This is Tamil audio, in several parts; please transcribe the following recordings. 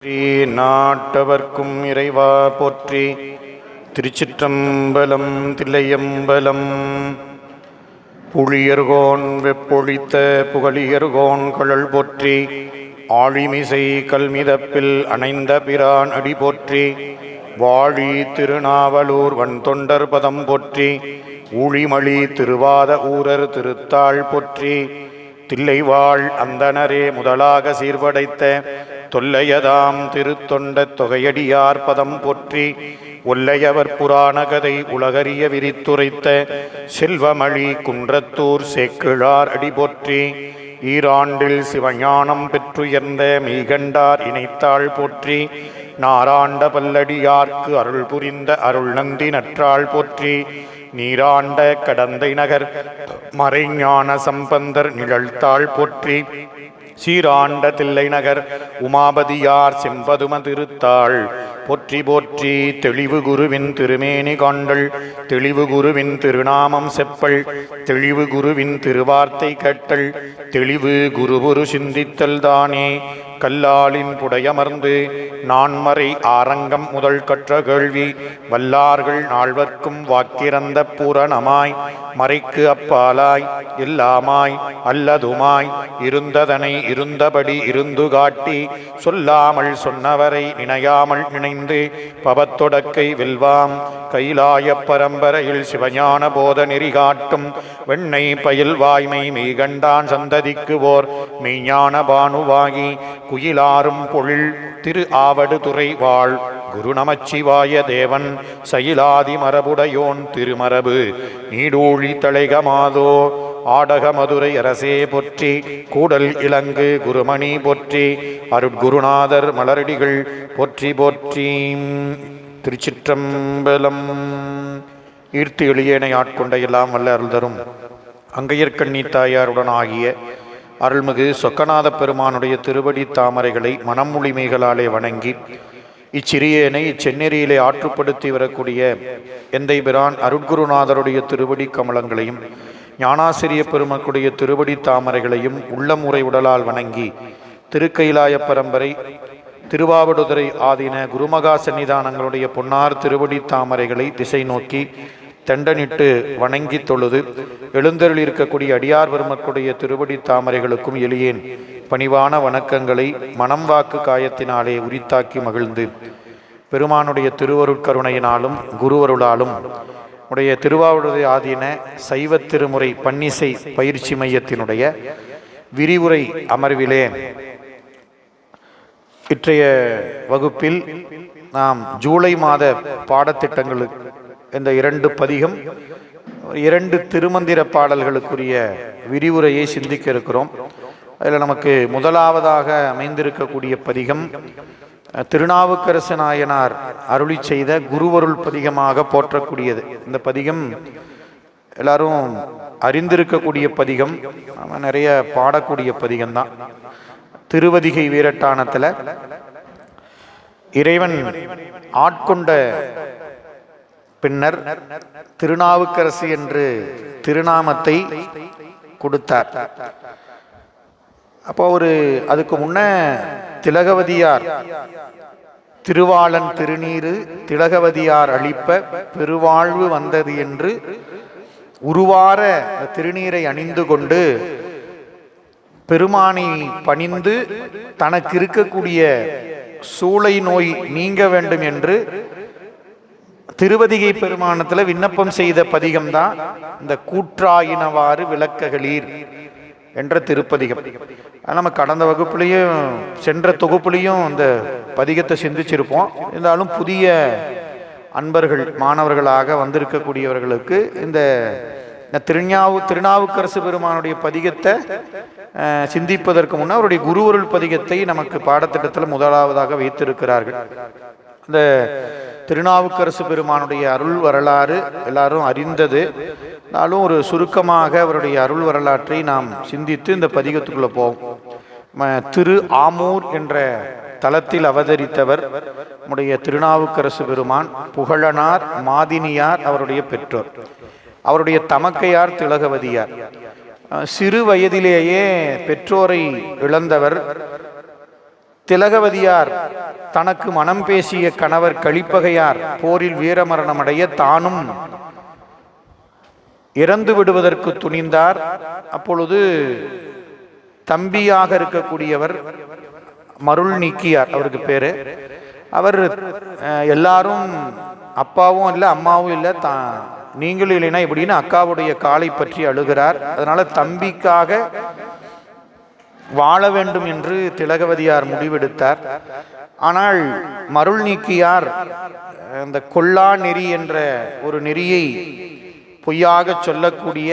போற்றி நாட்டவர்க்கும் இறைவா போற்றி. திருச்சிற்றம்பலம். தில்லையம்பலம். புளியர்கோன் வெப்பொழித்த புகழியர்கோன் கழல் போற்றி. ஆழிமிசை கல்மிதப்பில் அணைந்த பிரான் அடி போற்றி. வாழி திருநாவலூர் வன்தொண்டர் பதம் போற்றி. ஊழிமளி திருவாத ஊரர் திருத்தாள் போற்றி. தில்லைவாழ் அந்தனரே முதலாக சீர்படைத்த தொல்லையதாம் திருத்தொண்ட தொகையடியார் பதம் போற்றி. ஒல்லையவர் புராண கதை உலகறிய விரித்துரைத்த செல்வமளி குன்றத்தூர் சேக்கிழார் அடி போற்றி. ஈராண்டில் சிவஞானம் பெற்றுயர்ந்த மெய்கண்டார் இணைத்தாள் போற்றி. நாராண்ட பல்லடியார்க்கு அருள் புரிந்த அருள் நந்தி நற்றாள் போற்றி. நீராண்ட கடந்தை நகர் மறைஞான சம்பந்தர் நிழல்தாள் போற்றி. சீராண்ட தில்லை நகர் உமாபதியார் செம்பதும திருத்தாள் போற்றி போற்றி. தெளிவு குருவின் திருமேனி காண்டல் தெளிவு குருவின் திருநாமம் செப்பல் தெளிவு குருவின் திருவார்த்தை கேட்டல் தெளிவு குருபுரு சிந்தித்தல் தானே. கல்லாலின் புடையமர்ந்து நான்மறை ஆரங்கம் முதல் கற்ற கேள்வி வல்லார்கள் நால்வர்க்கும் வாக்கிறந்த பூரணமாய் மறைக்கு அப்பாலாய் எல்லாமாய் அல்லதுமாய் இருந்ததனை இருந்தபடி இருந்து காட்டி சொல்லாமல் சொன்னவரை நினையாமல் நினைந்து பவத்தொடக்கை வெல்வாம். கைலாய பரம்பரையில் சிவஞான போத நெறி காட்டும் வெண்ணை பயில் வாய்மை மெய்கண்டான் சந்ததிக்கு ஓர் மெய்ஞான பானுவாகி குயிலாரும் பொழில் திரு ஆவடு துறை வாழ் குரு நமச்சிவாய தேவன் சயிலாதி மரபுடையோன் திருமரபு நீடூழி தளைகமாதோ. ஆடக மதுரை அரசே போற்றி. கூடல் இலங்கு குருமணி போற்றி. அருட்குருநாதர் மலரடிகள் போற்றி போற்றி. திருச்சிற்றம்பலம். ஈர்த்து எளியனை ஆட்கொண்ட எல்லாம் வல்ல அருள் தரும் அங்கையர்கண்ணி தாயாருடன் ஆகிய அருள்மிகு சொக்கநாத பெருமானுடைய திருவடி தாமரைகளை மனமொழிமைகளாலே வணங்கி இச்சிறியனை இச்செந்நெறியிலே ஆற்றுப்படுத்தி வரக்கூடிய எந்தை பிரான் அருட்குருநாதருடைய திருவடி கமலங்களையும் ஞானாசிரிய பெருமக்குடைய திருவடி தாமரைகளையும் உள்ளமுறை உடலால் வணங்கி திருக்கைலாய பரம்பரை திருவாவடுதுறை ஆதீன குருமகா சன்னிதானங்களுடைய பொன்னார் திருவடி தாமரைகளை திசை நோக்கி தண்டனிட்டு வணங்கி தொழுது எழுந்தருள் இருக்கக்கூடிய அடியார் பெருமக்குடைய திருவடி தாமரைகளுக்கும் எளியேன் பணிவான வணக்கங்களை மனம் வாக்கு காயத்தினாலே உரித்தாக்கி மகிழ்ந்து பெருமானுடைய திருவருட்கருணையினாலும் குருவருளாலும் உடைய திருவாவடுதுறை ஆதீன சைவ திருமுறை பன்னிசை பயிற்சி மையத்தினுடைய விரிவுரை அமர்விலே இன்றைய வகுப்பில் நாம் ஜூலை மாத பாடத்திட்டங்களுக்கு இந்த 2 பதிகம் 2 திருமந்திர பாடல்களுக்குரிய விரிவுரையை சிந்திக்க இருக்கிறோம். அதில் நமக்கு முதலாவதாக அமைந்திருக்கக்கூடிய பதிகம் திருநாவுக்கரசு நாயனார் அருளி செய்த குருவருள் பதிகமாக போற்றக்கூடியது. இந்த பதிகம் எல்லாரும் அறிந்திருக்கக்கூடிய பதிகம், நம்ம நிறைய பாடக்கூடிய பதிகம்தான். திருவதிகை வீரட்டானத்தில் இறைவன் ஆட்கொண்ட பின்னர் திருநாவுக்கரசு என்று திருநாமத்தை கொடுத்தார். அப்போ அதுக்கு முன்ன திலகவதியார் திருவாளன் திருநீரு திலகவதியார் அளிப்ப பெருவாழ்வு வந்தது என்று உருவார திருநீரை அணிந்து கொண்டு பெருமானை பணிந்து தனக்கு இருக்கக்கூடிய சூளை நோய் நீங்க வேண்டும் என்று திருவதிகை பெருமானத்தில் விண்ணப்பம் செய்த பதிகம்தான் இந்த கூற்றாயினவாறு விளக்ககளீர் என்ற திருப்பதிகம். நம்ம கடந்த வகுப்புலையும் சென்ற தொகுப்புலையும் இந்த பதிகத்தை சிந்திச்சிருப்போம். இருந்தாலும் புதிய அன்பர்கள் மாணவர்களாக வந்திருக்கக்கூடியவர்களுக்கு இந்த திருநாவுக்கரசு பெருமானுடைய பதிகத்தை சிந்திப்பதற்கு முன்னர் அவருடைய குருவருள் பதிகத்தை நமக்கு பாடத்திட்டத்தில் முதலாவதாக வைத்திருக்கிறார்கள். இந்த திருநாவுக்கரசு பெருமானுடைய அருள் வரலாறு எல்லாரும் அறிந்தது. நாளும் ஒரு சுருக்கமாக அவருடைய அருள் வரலாற்றை நாம் சிந்தித்து இந்த பதிகத்துக்குள்ள போவோம். திரு ஆமூர் என்ற தலத்தில் அவதரித்தவர் நம்முடைய திருநாவுக்கரசு பெருமான். புகழனார் மாதினியார் அவருடைய பெற்றோர். அவருடைய தமக்கையார் திலகவதியார். சிறு வயதிலேயே பெற்றோரை இழந்தவர். திலகவதியார் தனக்கு மனம் பேசிய கணவர் கலிப்பகையார் போரில் வீரமரணமடைய தானும் இறந்து விடுவதற்கு துணிந்தார். அப்பொழுது தம்பியாக இருக்கக்கூடியவர் மருள் நீக்கியார், அவருக்கு பேரு. அவர் எல்லாரும் அப்பாவும் இல்லை அம்மாவும் இல்லை, நீங்களும் இல்லைன்னா இப்படின்னு அக்காவுடைய காலை பற்றி அழுகிறார். அதனால தம்பிக்காக வாழ வேண்டும் என்று திலகவதியார் முடிவெடுத்தார். ஆனால் மருள் நீக்கியார் அந்த கொல்லா நெறி என்ற ஒரு நெறியை பொய்யாக சொல்லக்கூடிய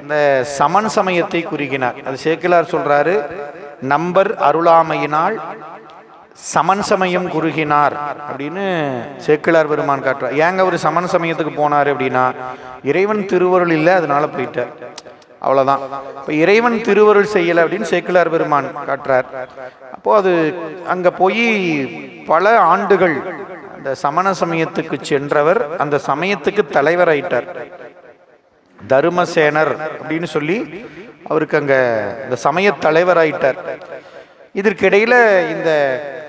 இந்த சமன் சமயத்தை குறுகினார். அது சேக்கிலார் சொல்றாரு, நம்பர் அருளாமையினால் சமன் சமயம் குறுகினார் அப்படின்னு சேக்கிலார் பெருமான் காட்டுறார். ஏங்க அவர் சமன் சமயத்துக்கு போனார் அப்படின்னா, இறைவன் திருவருள் இல்லை அதனால போயிட்டார், அவ்வளவுதான். இப்போ இறைவன் திருவருள் செய்யலை அப்படின்னு சேக்கிலார் பெருமான் காட்டுறார். அப்போ அது அங்க போய் பல ஆண்டுகள் அந்த சமண சமயத்துக்கு சென்றவர் அந்த சமயத்துக்கு தலைவராயிட்டார். தருமசேனர் அப்படின்னு சொல்லி அவருக்கு அங்க இந்த சமய தலைவராயிட்டார். இதற்கிடையில இந்த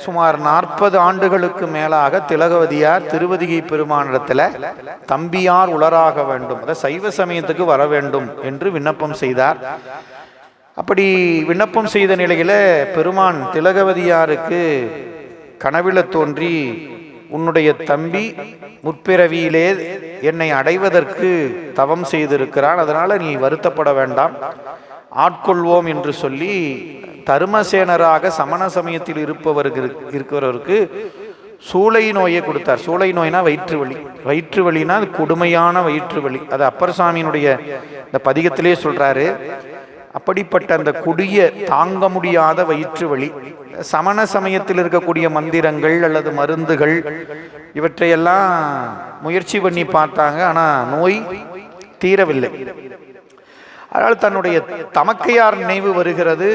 சுமார் 40 ஆண்டுகளுக்கு மேலாக திலகவதியார் திருவதிகை பெருமானிடத்துல தம்பியார் உளராக வேண்டும், அதாவது சைவ சமயத்துக்கு வர வேண்டும் என்று விண்ணப்பம் செய்தார். அப்படி விண்ணப்பம் செய்த நிலையில பெருமான் திலகவதியாருக்கு கனவில தோன்றி, உன்னுடைய தம்பி முற்பிறவியிலே என்னை அடைவதற்கு தவம் செய்திருக்கிறான், அதனால நீ வருத்தப்பட வேண்டாம், ஆட்கொள்வோம் என்று சொல்லி தருமசேனராக சமண சமயத்தில் இருக்கிறவருக்கு சூளை நோயை கொடுத்தார். சூளை நோய்னா வயிற்று வலி. வயிற்று வலினா அது கொடுமையான வயிற்று வலி. அது அப்பர் சாமியினுடைய இந்த பதிகத்திலே சொல்றாரு. அப்படிப்பட்ட அந்த கொடிய தாங்க முடியாத வயிற்று வலி, சமண சமயத்தில் இருக்கக்கூடிய மந்திரங்கள் அல்லது மருந்துகள் இவற்றையெல்லாம் முயற்சி பண்ணி பார்த்தாங்க, ஆனா நோய் தீரவில்லை. அதனால் தன்னுடைய தமக்கையார் நினைவு வருகிறது.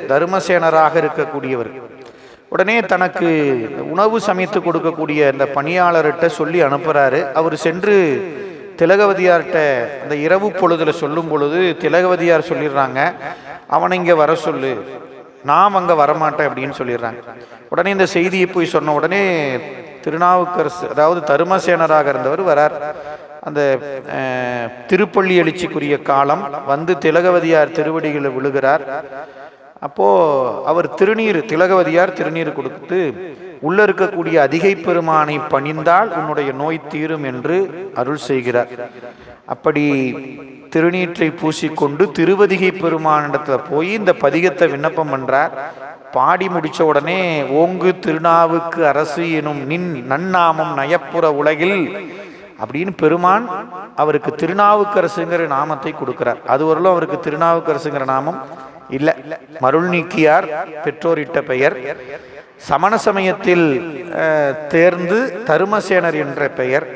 தருமசேனராக இருக்கக்கூடியவர் உடனே தனக்கு உணவு சமைத்து கொடுக்கக்கூடிய இந்த பணியாளர்கிட்ட சொல்லி அனுப்புறாரு. அவர் சென்று திலகவதியார்கிட்ட அந்த இரவு பொழுதுல சொல்லும் பொழுது திலகவதியார் சொல்லிடுறாங்க, அவனை இங்க வர சொல்லு, நாம் அங்க வரமாட்டேன் அப்படின்னு சொல்லிடுறாங்க. உடனே இந்த செய்தியை போய் சொன்ன உடனே திருநாவுக்கரசு, அதாவது தருமசேனராக இருந்தவர் வரார். அந்த திருப்பள்ளி எழுச்சிக்குரிய காலம் வந்து திலகவதியார் திருவடிகளை விழுகிறார். அப்போ அவர் திலகவதியார் திருநீர் கொடுத்து, உள்ள இருக்கக்கூடிய அதிகை பெருமானை பணிந்தால் உன்னுடைய நோய் தீரும் என்று அருள் செய்கிறார். அப்படி திருநீற்றை பூசிக்கொண்டு திருவதிகை பெருமானிடத்துல போய் இந்த பதிகத்தை விண்ணப்பம் பண்றார். பாடி முடிச்ச உடனே, ஓங்கு திருநாவுக்கு அரசு எனும் நின் நன்னாமம் நயப்புற உலகில் அப்படின்னு பெருமான் அவருக்கு திருநாவுக்கரசுங்கிற நாமத்தை கொடுக்கிறார். அதுவரையிலும் அவருக்கு திருநாவுக்கரசுங்கிற நாமம் இல்லை. மருள் நீக்கியார் பெற்றோரிட்ட பெயர். சமண சமயத்தில் தேர்ந்து தருமசேனர் என்ற பெயர்.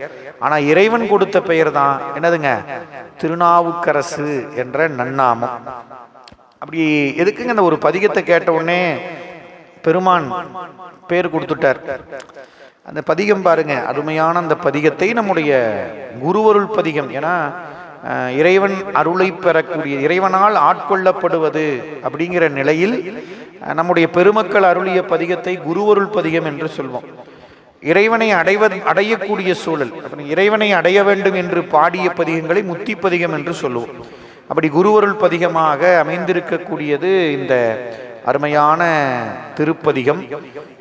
ஆனா இறைவன் கொடுத்த பெயர் தான் என்னதுங்க, திருநாவுக்கரசு என்ற நன்னாமம். அப்படி எதுக்குங்க இந்த ஒரு பதிகத்தை கேட்ட உடனே பெருமான் பேர் கொடுத்துட்டார். அந்த பதிகம் பாருங்க, அருமையான அந்த பதிகத்தை நம்முடைய குருவருள் பதிகம். ஏன்னா இறைவன் அருளை பெறக்கூடிய, இறைவனால் ஆட்கொள்ளப்படுவது அப்படிங்கிற நிலையில் நம்முடைய பெருமக்கள் அருளிய பதிகத்தை குருவருள் பதிகம் என்று சொல்வோம். இறைவனை அடையக்கூடிய சூழல், இறைவனை அடைய வேண்டும் என்று பாடிய பதிகங்களை முத்தி பதிகம் என்று சொல்லுவோம். அப்படி குருவருள் பதிகமாக அமைந்திருக்கக்கூடியது இந்த அருமையான திருப்பதிகம்.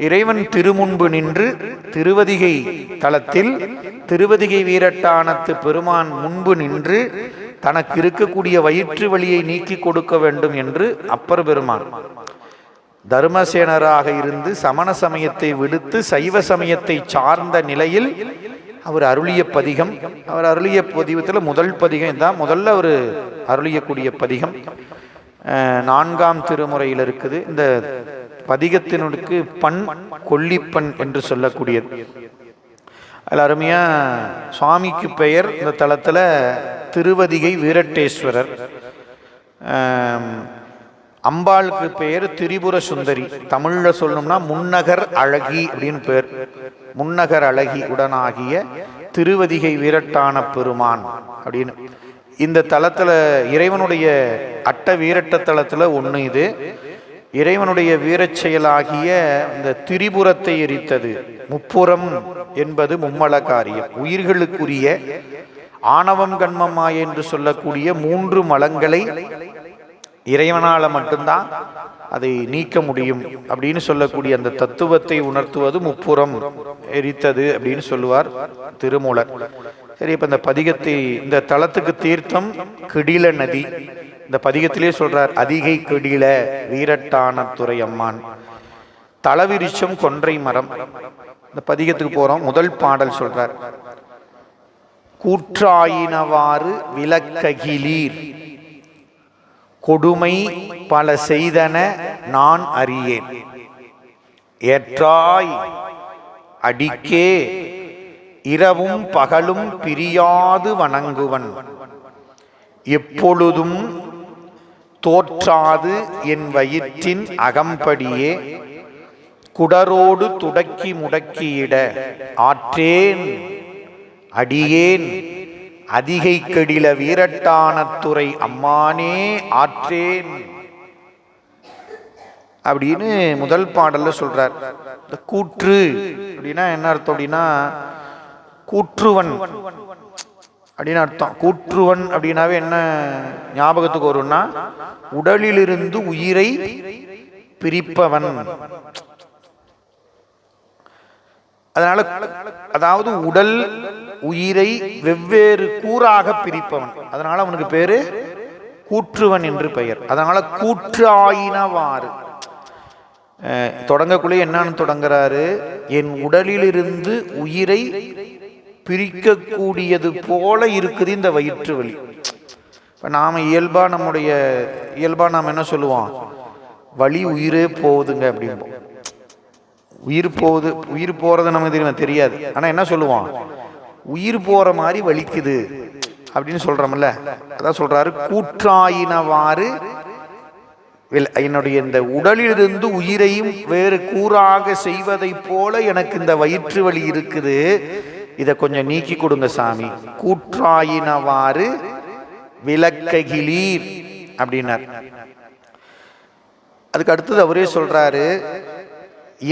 இறைவன் திருமுன்பு நின்று திருவதிகை தலத்தில் திருவதிகை வீரட்டானத்து பெருமான் முன்பு நின்று தனக்கு இருக்கக்கூடிய வயிற்று வலியை நீக்கி கொடுக்க வேண்டும் என்று அப்பர் பெருமான் தர்மசேனராக இருந்து சமண சமயத்தை விடுத்து சைவ சமயத்தை சார்ந்த நிலையில் அவர் அருளிய பதிகம். அவர் அருளிய பதிகத்தில் முதல் பதிகம் தான், முதல்ல அவர் அருளியக்கூடிய பதிகம் 4ஆம் திருமுறையில் இருக்குது. இந்த பதிகத்தினுக்கு பண் கொல்லிப்பண் என்று சொல்லக்கூடியது. அதில் அருமையா சுவாமிக்கு பெயர் இந்த தலத்துல திருவதிகை வீரட்டேஸ்வரர், அம்பாளுக்கு பெயர் திரிபுர சுந்தரி. தமிழ்ல சொல்லணும்னா முன்னகர் அழகி அப்படின்னு பேர். முன்னகர் அழகி உடனாகிய திருவதிகை வீரட்டான பெருமான் அப்படின்னு இந்த தலத்துல இறைவனுடைய அட்ட வீரட்ட தலத்துல ஒண்ணு இது. இறைவனுடைய வீரச் செயலாகிய இந்த திரிபுரத்தை எரித்தது. முப்புறம் என்பது மும்மல காரியம். உயிர்களுக்குரிய ஆணவம் கண்மம் மாயை என்று சொல்லக்கூடிய 3 மலங்களை இறைவனால மட்டும்தான் அதை நீக்க முடியும் அப்படின்னு சொல்லக்கூடிய அந்த தத்துவத்தை உணர்த்துவது முப்புறம் எரித்தது அப்படின்னு சொல்லுவார் திருமூலர். சரி, இப்ப இந்த பதிகத்தை, இந்த தலத்துக்கு தீர்த்தம் கிடில நதி. இந்த பதிகத்திலே சொல்றார், அதிகை கிடில வீரட்டானத்துறை அம்மான், தலவிருச்சம் கொன்றை மரம். இந்த பதிகத்துக்கு போறோம். முதல் பாடல் சொல்றார், கூற்றாயினவாறு விளக்ககிலீர் கொடுமை பல செய்தன நான் அறியேன், ஏற்றாய் அடிக்கே இரவும் பகலும் பிரியாது வணங்குவன், எப்பொழுதும் தோற்றாது என் வயிற்றின் அகம்படியே குடரோடு துடக்கி முடக்கியிட ஆற்றேன் அடியேன் அதிகை கெடில வீரட்டானத்துறை அம்மானே ஆற்றேன் அப்படின்னு முதல் பாடல்ல சொல்றார். இந்த கூற்று அப்படின்னா என்ன அர்த்தம் அப்படின்னா கூற்றுவன் அப்படின்னு அர்த்தம். கூற்றுவன் அப்படின்னாவே என்ன ஞாபகத்துக்கு வரும்னா உடலிலிருந்து உயிரை பிரிப்பவன். அதனால அதாவது உடல் உயிரை வெவ்வேறு கூறாக பிரிப்பவன். அதனால அவனுக்கு பேரு கூற்றுவன் என்று பெயர். அதனால கூற்று ஆயினவாறு தொடங்கக்குள்ளே என்னன்னு தொடங்குறாரு, என் உடலிலிருந்து உயிரை பிரிக்கக்கூடியது போல இருக்குது இந்த வயிற்று வலி. இப்ப நாம இயல்பா நாம் என்ன சொல்லுவோம், வலி உயிரே போகுதுங்க அப்படிம்போம். உயிர் போறது நமக்கு தெரியாது. ஆனா என்ன சொல்லுவோம், உயிர் போற மாதிரி வலிக்குது அப்படின்னு சொல்றோம்ல. அதான் சொல்றாரு, கூற்றாயினவாறு என்னுடைய இந்த உடலிலிருந்து உயிரையும் வேறு கூறாக செய்வதை போல எனக்கு இந்த வயிற்று வலி இருக்குது, இதை கொஞ்சம் நீக்கி கொடுங்க சாமி. கூற்றாயினவாறு விளக்ககிலீர் அப்படின்னார். அதுக்கு அடுத்தது அவரே சொல்றாரு,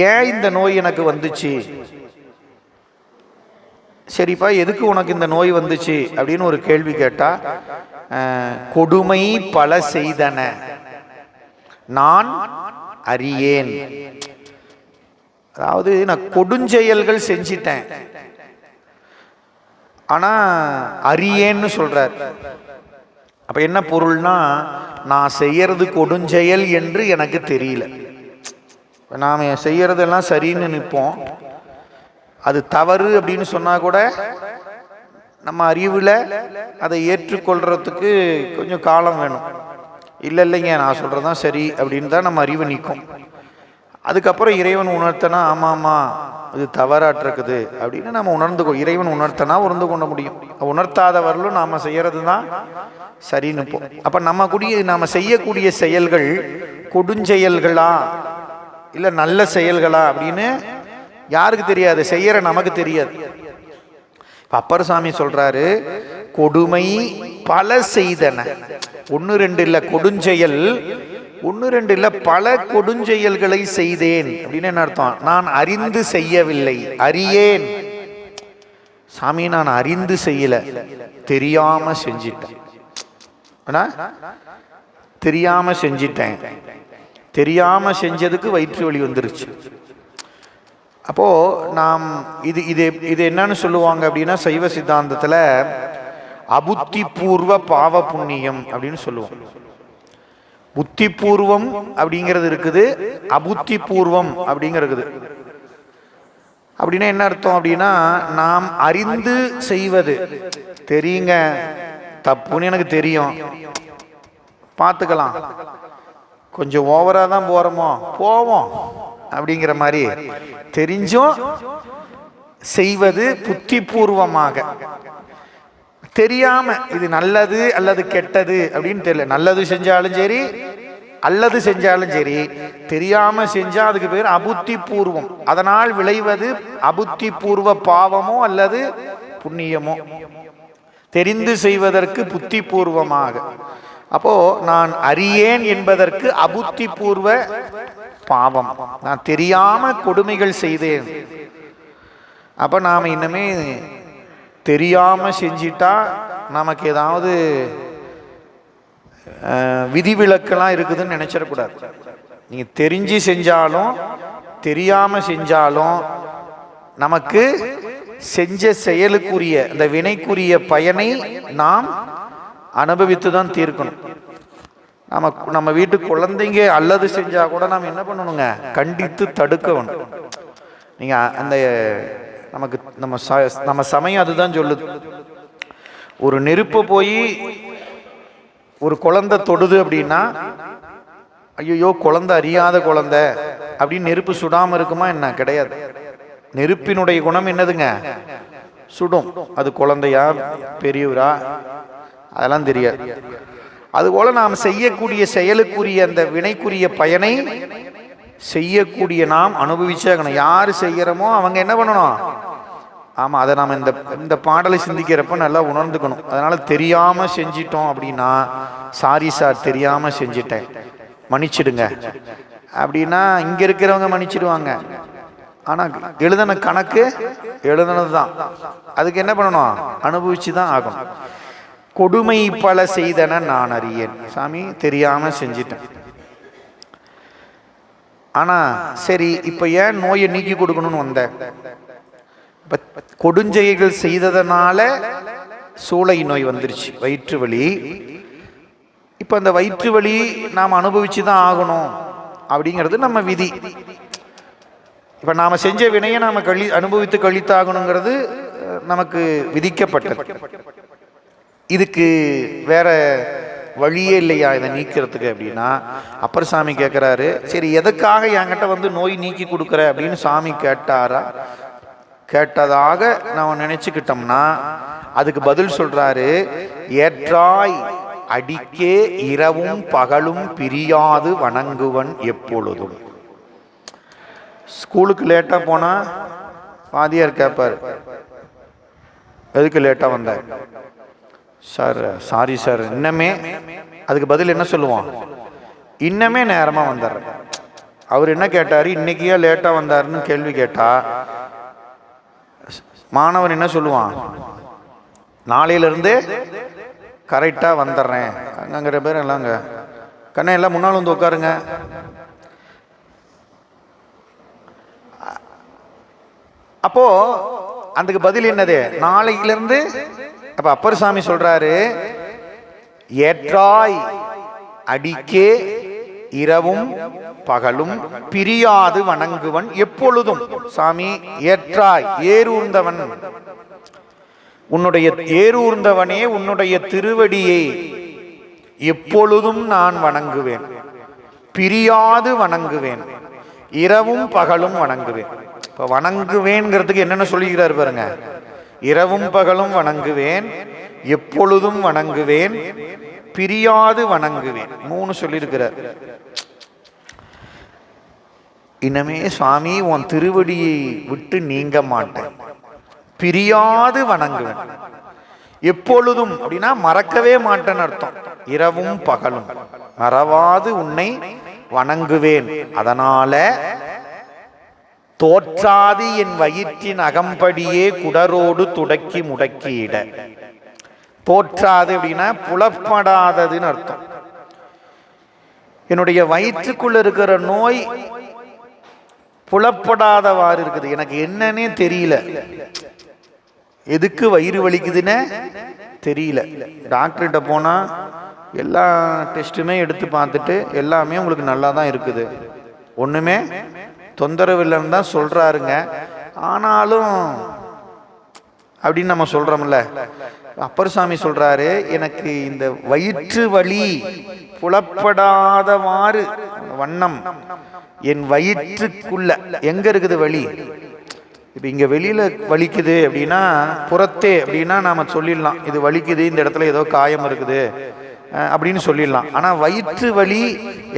ஏன் இந்த நோய் எனக்கு வந்துச்சு, சரிப்பா எதுக்கு உனக்கு இந்த நோய் வந்துச்சு அப்படின்னு ஒரு கேள்வி கேட்டா, கொடுமை பல செய்தன நான் அறியேன். அதாவது நான் கொடுஞ்செயல்கள் செஞ்சிட்டேன், ஆனா அறியேன்னு சொல்றார். அப்ப என்ன பொருள்னா, நான் செய்யறது கொடுஞ்செயல் என்று எனக்கு தெரியல. நாம செய்யறதெல்லாம் சரின்னு நிற்போம், அது தவறு அப்படின்னு சொன்னா கூட நம்ம அறிவுல அதை ஏற்றுக்கொள்றதுக்கு கொஞ்சம் காலம் வேணும். இல்லைங்க நான் சொல்றதான் சரி அப்படின்னு தான் நம்ம அறிவு நிற்கும். அதுக்கப்புறம் இறைவன் உணர்த்தனா ஆமாமா இது தவறாற்றுக்குது அப்படின்னு நம்ம இறைவன் உணர்த்தனா உணர்ந்து கொள்ள முடியும். உணர்த்தாதவர்களும் நாம செய்யறது தான் சரின்னு போ. அப்ப நாம செய்யக்கூடிய செயல்கள் கொடுஞ்செயல்களா இல்ல நல்ல செயல்களா அப்படின்னு யாருக்கு தெரியாது, செய்யற நமக்கு தெரியாது. அப்பர் சாமி சொல்றாரு, கொடுமை பல செய்தன, 1 2 இல்ல கொடுஞ்செயல், 1 2 இல்ல பல கொடுஞ்செயல்களை செய்தேன் அப்படின்னு என்ன அர்த்தம், நான் அறிந்து செய்யவில்லை, அறியேன். சாமி நான் அறிந்து செய்யல, தெரியாம செஞ்சிட்டேன். தெரியாம செஞ்சிட்டேன், தெரியாம செஞ்சதுக்கு வயிற்று வலி வந்துருச்சு. அப்போ நாம் இது என்னன்னு சொல்லுவாங்க அப்படின்னா, சைவ சித்தாந்தத்துல அபுத்தி பூர்வ பாவ புண்ணியம் அப்படின்னு சொல்லுவோம். புத்தி பூர்வம் அப்படிங்கிறது இருக்குது, அபுத்தி பூர்வம் அப்படிங்கிறது. அப்படின்னா என்ன அர்த்தம் அப்படின்னா, நாம் அறிந்து செய்வது, தெரியுங்க தப்புன்னு எனக்கு தெரியும், பார்த்துக்கலாம், கொஞ்சம் ஓவரா தான் போவோம் அப்படிங்கிற மாதிரி தெரிஞ்சும் செய்வது புத்தி பூர்வமாக. தெரியாம இது நல்லது அல்லது கெட்டது அப்படின்னு தெரியல, நல்லது செஞ்சாலும் சரி அல்லது செஞ்சாலும் சரி தெரியாம செஞ்சா அதுக்கு பேர் அபுத்தி பூர்வம். அதனால் விளைவது அபுத்தி பூர்வ பாவமோ அல்லது புண்ணியமோ. தெரிந்து செய்வதற்கு புத்தி பூர்வமாக, அப்போ நான் அறியேன் என்பதற்கு அபுத்தி பூர்வ பாவம், நான் தெரியாம கொடுமைகள் செய்தேன். அப்ப நாம இன்னமே தெரியாம செஞ்சிட்டா நமக்கு ஏதாவது விதிவிலக்கெல்லாம் இருக்குதுன்னு நினைச்சிடக்கூடாது. நீங்க தெரிஞ்சு செஞ்சாலும் தெரியாம செஞ்சாலும் நமக்கு செஞ்ச செயலுக்குரிய அந்த வினைக்குரிய பயனை நாம் அனுபவித்து தான் தீர்க்கணும். நம்ம வீட்டு குழந்தைங்க அல்லது செஞ்சா கூட நாம் என்ன பண்ணணுங்க, கண்டித்து தடுக்கணும். நீங்க அந்த நமக்கு நம்ம சமயம் அதுதான் சொல்லுது. ஒரு நெருப்பு போய் ஒரு குழந்தை தொடுது அப்படின்னா, ஐயோ குழந்தை அறியாத குழந்தை அப்படின்னு நெருப்பு சுடாம இருக்குமா என்ன? கிடையாது. நெருப்பினுடைய குணம் என்னதுங்க? சுடும். அது குழந்தையா பெரியவரா அதெல்லாம் தெரியாது. அதுபோல நாம் செய்யக்கூடிய செயலுக்குரிய அந்த வினைக்குரிய பயனை செய்யக்கூடிய நாம் அனுபவிச்சாகணும். யாரு செய்யறோமோ அவங்க என்ன பண்ணணும்? ஆமா, அதை நாம் இந்த பாடலை சிந்திக்கிறப்ப நல்லா உணர்ந்துக்கணும். அதனால தெரியாம செஞ்சிட்டோம் அப்படின்னா, சாரி சார் தெரியாம செஞ்சிட்டேன் மன்னிச்சிடுங்க அப்படின்னா இங்க இருக்கிறவங்க மன்னிச்சிடுவாங்க. ஆனா எழுதின கணக்கு எழுதுனதுதான். அதுக்கு என்ன பண்ணணும்? அனுபவிச்சுதான் ஆகணும். கொடுமை பல செய்தன நான் அறியேன். சாமி தெரியாம செஞ்சிட்டேன். ஆனா சரி, இப்ப ஏன் நோயை நீக்கி கொடுக்கணும்னு வந்த? கொடுஞ்செயல்கள் செய்ததனால சூளை நோய் வந்துருச்சு, வயிற்று வலி. இப்ப அந்த வயிற்று வலி நாம் அனுபவிச்சுதான் ஆகணும் அப்படிங்கிறது நம்ம விதி. இப்ப நாம செஞ்ச வினையை நாம அனுபவித்து கழித்தாகணுங்கிறது நமக்கு விதிக்கப்பட்டது. இதுக்கு வேற வழியே இல்லையா இதை நீக்கிறதுக்கு அப்படின்னா, அப்பர் சாமி கேட்கிறாரு, சரி எதுக்காக என்கிட்ட வந்து நோய் நீக்கி கொடுக்குற அப்படின்னு சாமி கேட்டாரா? கேட்டதாக நாம நினைச்சுக்கிட்டோம்னா அதுக்கு பதில் சொல்றாரு, ஏற்றாய் அடிக்கே இரவும் பகலும் பிரியாது வணங்குவன் எப்பொழுதும். ஸ்கூலுக்கு லேட்டா போனா வாத்தியார் கேட்பாரு, எதுக்கு லேட்டா வந்த? சார் சாரி சார் இன்னமே. அதுக்கு பதில் என்ன சொல்லுவான்? இன்னமே நேரமா வந்துடுறேன். அவர் என்ன கேட்டாரு? இன்னைக்கே லேட்டா வந்தாருன்னு கேள்வி கேட்டா மாணவன் என்ன சொல்லுவான்? நாளையில இருந்து கரெக்டா வந்துடுறேன். அங்கிற பேர் எல்லாங்க கண்ணை எல்லாம் முன்னாலும் வந்து உட்காருங்க. அப்போ அதுக்கு பதில் என்னது? நாளையில இருந்து. அப்ப அப்பர் சாமி சொல்றாரு, ஏற்றாய் அடிக்கே இரவும் பகலும் பிரியாது வணங்குவன் எப்பொழுதும். சாமி ஏற்றாய் ஏரூர்ந்தவன், உன்னுடைய ஏரூர்ந்தவனே உன்னுடைய திருவடியை எப்பொழுதும் நான் வணங்குவேன், பிரியாது வணங்குவேன், இரவும் பகலும் வணங்குவேன். இப்ப வணங்குவேன்ங்கிறதுக்கு என்னென்ன சொல்லுகிறார் பாருங்க. இரவும் பகலும் வணங்குவேன், எப்பொழுதும் வணங்குவேன், பிரியாது வணங்குவேன், 3 சொல்லியிருக்கிறார். இனிமே சுவாமி உன் திருவடியை விட்டு நீங்க மாட்டேன், பிரியாது வணங்குவேன். எப்பொழுதும் அப்படின்னா மறக்கவே மாட்டேன்னு அர்த்தம். இரவும் பகலும் மறவாது உன்னை வணங்குவேன். அதனால தோற்றாது என் வயிற்றின் அகம்படியே குடரோடு துடக்கி முடக்கியிட. தோற்றாது அப்படின்னா புலப்படாததுன்னு அர்த்தம். என்னுடைய வயிற்றுக்குள்ள இருக்கிற நோய் புலப்படாதவாறு இருக்குது. எனக்கு என்னன்னே தெரியல, எதுக்கு வயிறு வலிக்குதுன்னு தெரியல. டாக்டர்கிட்ட போனா எல்லா டெஸ்ட்டுமே எடுத்து பார்த்துட்டு எல்லாமே உங்களுக்கு நல்லா தான் இருக்குது, ஒண்ணுமே தொந்தரவு இல்லைன்னு தான் சொல்றாருங்க. ஆனாலும் அப்படின்னு நம்ம சொல்றோம்ல. அப்பர் சாமி சொல்றாரு, எனக்கு இந்த வயிற்று வலி புலப்படாதவாறு வண்ணம் என் வயிற்றுக்குள்ள எங்க இருக்குது வலி? இப்ப இங்க வெளியில வலிக்குது அப்படின்னா புறத்தே அப்படின்னா நாம சொல்லிடலாம், இது வலிக்குது, இந்த இடத்துல ஏதோ காயம் இருக்குது அப்படின்னு சொல்லிடலாம். ஆனா வயிற்று வலி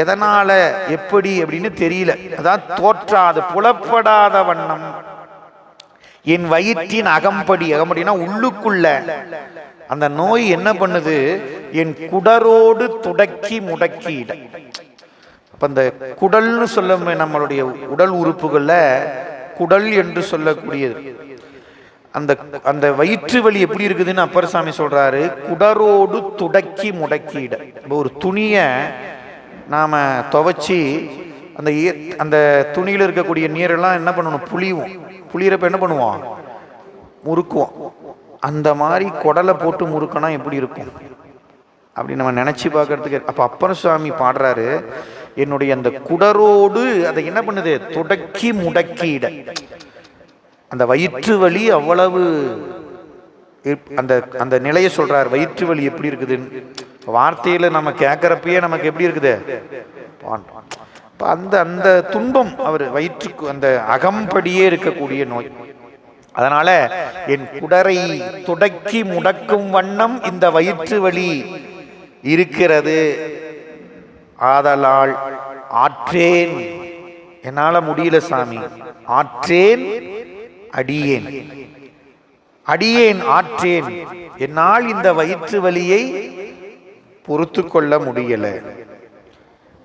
எதனால எப்படி அப்படின்னு தெரியல. அதான் தோற்றாது புலப்படாத வண்ணம் என் வயிற்றின் அகம்படி. அகம்படினா உள்ளுக்குள்ள, அந்த நோய் என்ன பண்ணுது? என் குடரோடு துடக்கி முடக்கிட. அப்ப அந்த குடல்னு சொல்ல, நம்மளுடைய உடல் உறுப்புகள்ல குடல் என்று சொல்லக்கூடியது, அந்த அந்த வயிற்று வலி எப்படி இருக்குதுன்னு அப்பர் சாமி சொல்றாரு, குடரோடு துடக்கி முடக்கிட. ஒரு துணிய நாம துவைச்சி அந்த அந்த துணியில இருக்கக்கூடிய நீரெல்லாம் என்ன பண்ணணும்? புளியும். புளியறப்ப என்ன பண்ணுவோம்? முறுக்குவோம். அந்த மாதிரி குடலை போட்டு முறுக்கனா எப்படி இருக்கும் அப்படி நம்ம நினைச்சு பார்க்கறதுக்கு. அப்ப அப்பர் சுவாமி பாடுறாரு, என்னுடைய அந்த குடரோடு அதை என்ன பண்ணுது? துடக்கி முடக்கிட. அந்த வயிற்று வலி அவ்வளவு, அந்த அந்த நிலையை சொல்றார். வயிற்று வலி எப்படி இருக்குதுன்னு வார்த்தையில நம்ம கேட்கறப்பயே நமக்கு எப்படி இருக்குது? அந்த அந்த துன்பம் அவர் வயிற்றுக்கு அந்த அகம்படியே இருக்கக்கூடிய நோய். அதனால என் குடரை துடக்கி முடக்கும் வண்ணம் இந்த வயிற்று வலி இருக்கிறது. ஆதலால் ஆற்றேன், என்னால முடியல சாமி, ஆற்றேன் அடியேன், அடியேன் ஆற்றேன், என்னால் இந்த வயிற்று வலியை பொறுத்து கொள்ள முடியல.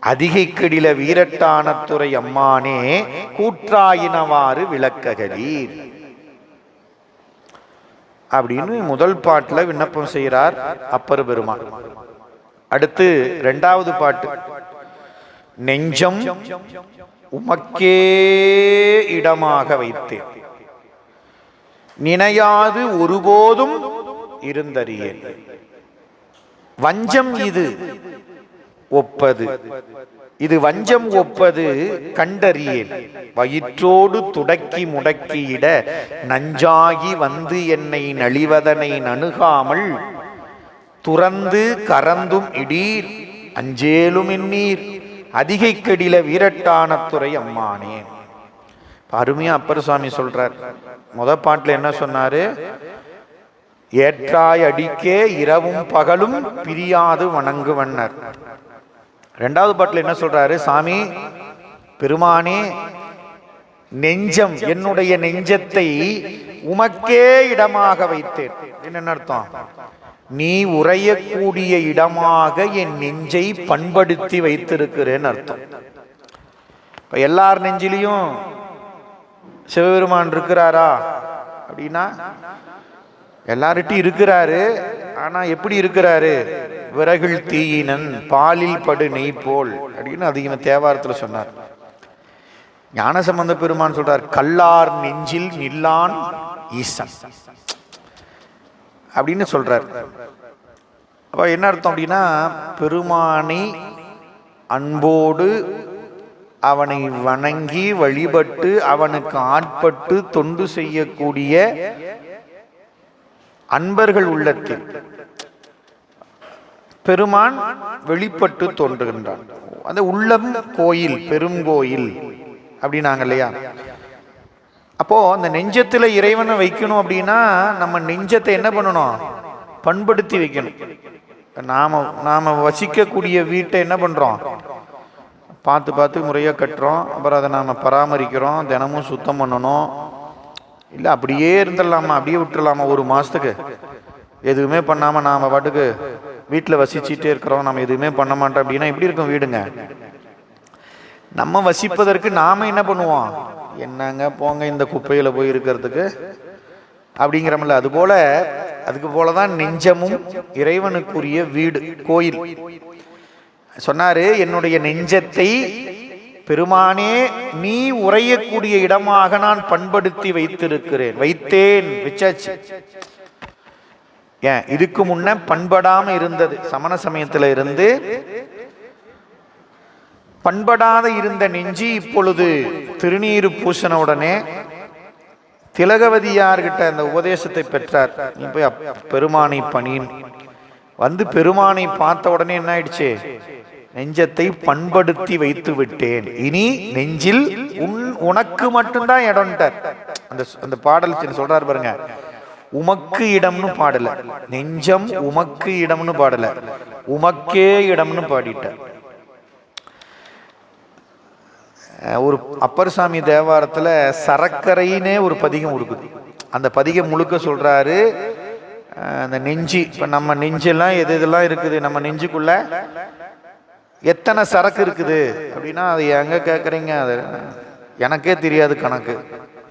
அதிகை கெடில வீரட்டானத்துறை அம்மானே கூற்றாயினவாறு விளக்ககலீர் அப்படின்னு முதல் பாட்டுல விண்ணப்பம் செய்கிறார் அப்பர் பெருமான். அடுத்து இரண்டாவது பாட்டு, நெஞ்சம் உமக்கே இடமாக வைத்தேன், நினையாது ஒருபோதும் இருந்தறியேன். வஞ்சம் இது ஒப்பது, இது வஞ்சம் ஒப்பது கண்டறியேன். வயிற்றோடு துடக்கி முடக்கியிட நஞ்சாகி வந்து என்னை நலிவதனை நணுகாமல் துறந்து கறந்தும் இடீர் அஞ்சேலும் எண்ணீர் அதிகை கெடில வீரட்டானத்துறை அம்மானே. அருமையா அப்பர் சுவாமி சொல்றார். முத பாட்டுல என்ன சொன்னாரு? ஏற்றாய் அடிக்கே இரவும் பகலும் பிரியாது வணங்குவன்னர். இரண்டாவது பாட்டுல என்ன சொல்றாரு? சாமி பெருமானே, நெஞ்சம், என்னுடைய நெஞ்சத்தை உமக்கே இடமாக வைத்தேன். என்ன அர்த்தம்? நீ உறையக்கூடிய இடமாக என் நெஞ்சை பண்படுத்தி வைத்திருக்கிறேன்னு அர்த்தம். இப்ப எல்லார் நெஞ்சிலையும் சிவபெருமான் இருக்கிறாரா அப்படின்னா எல்லார்ட்டும் இருக்கிறாரு. ஆனா எப்படி இருக்கிறாரு? விறகில் தீயினன் பாலில் படு நெய் போல் அப்படின்னு அதிகமாக தேவாரத்தில் சொன்னார். ஞானசம்பந்த பெருமான் சொல்றார், கல்லார் நெஞ்சில் நில்லான் ஈசன் அப்படின்னு சொல்றார். அப்ப என்ன அர்த்தம் அப்படின்னா, பெருமானை அன்போடு அவனை வணங்கி வழிபட்டு அவனுக்கு ஆட்பட்டு தொண்டு செய்யக்கூடிய அன்பர்கள் உள்ளத்தில் பெருமான் வெளிப்பட்டு தோன்றுகின்றான். அந்த உள்ளம் கோயில், பெருங்கோயில் அப்படின்னாங்க இல்லையா? அப்போ அந்த நெஞ்சத்துல இறைவனை வைக்கணும் அப்படின்னா நம்ம நெஞ்சத்தை என்ன பண்ணணும்? பண்படுத்தி வைக்கணும். நாம வசிக்கக்கூடிய வீட்டை என்ன பண்றோம்? பார்த்து பார்த்து முறையா கட்டுறோம். அப்புறம் அதை நாம பராமரிக்கிறோம், தினமும் சுத்தம் பண்ணணும். இல்லை அப்படியே இருந்துடலாமா, அப்படியே விட்டுடலாமா ஒரு மாசத்துக்கு எதுவுமே பண்ணாம நாம பாட்டுக்கு வீட்டில் வசிச்சுட்டே இருக்கிறோம், நம்ம எதுவுமே பண்ண மாட்டோம் அப்படின்னா எப்படி இருக்கும் வீடுங்க? நம்ம வசிப்பதற்கு நாம என்ன பண்ணுவோம்? என்னங்க போங்க இந்த குப்பையில போய் இருக்கிறதுக்கு அப்படிங்கிறோம்ல. அதுக்கு போலதான் நெஞ்சமும் இறைவனுக்குரிய வீடு, கோயில். சொன்னாரு, என்னுடைய நெஞ்சத்தை பெருமானே நீ உறையக்கூடிய இடமாக நான் பண்படுத்தி வைத்திருக்கிறேன். வைத்தேன், வச்சாச்சு. ஏன் இதுக்கு முன்ன பண்படாம இருந்தது. சமண சமயத்துல இருந்து பண்படாத இருந்த நெஞ்சி இப்பொழுது திருநீரு பூசண உடனே திலகவதியார்கிட்ட அந்த உபதேசத்தை பெற்றார். நீ போய் பெருமானை பணியின் வந்து பெருமானை பார்த்த உடனே என்ன ஆயிடுச்சு? நெஞ்சத்தை பண்படுத்தி வைத்து விட்டேன், இனி நெஞ்சில் உனக்கு மட்டும்தான் இடம்ட்டார். அந்த பாடல் சொல்றாரு பாருங்க, உமக்கு இடம்னு பாடல, நெஞ்சம் உமக்கு இடம்னு பாடல, உமக்கே இடம்னு பாடிட்டார். ஒரு அப்பர் சாமி தேவாரத்துல சரக்கரைன்னே ஒரு பதிகம் இருக்குது. அந்த பதிகம் முழுக்க சொல்றாரு, அந்த நெஞ்சு, இப்போ நம்ம நெஞ்செல்லாம் எது இதெல்லாம் இருக்குது, நம்ம நெஞ்சுக்குள்ள எத்தனை சரக்கு இருக்குது அப்படின்னா அது எங்கே கேட்குறீங்க? அது எனக்கே தெரியாது கணக்கு.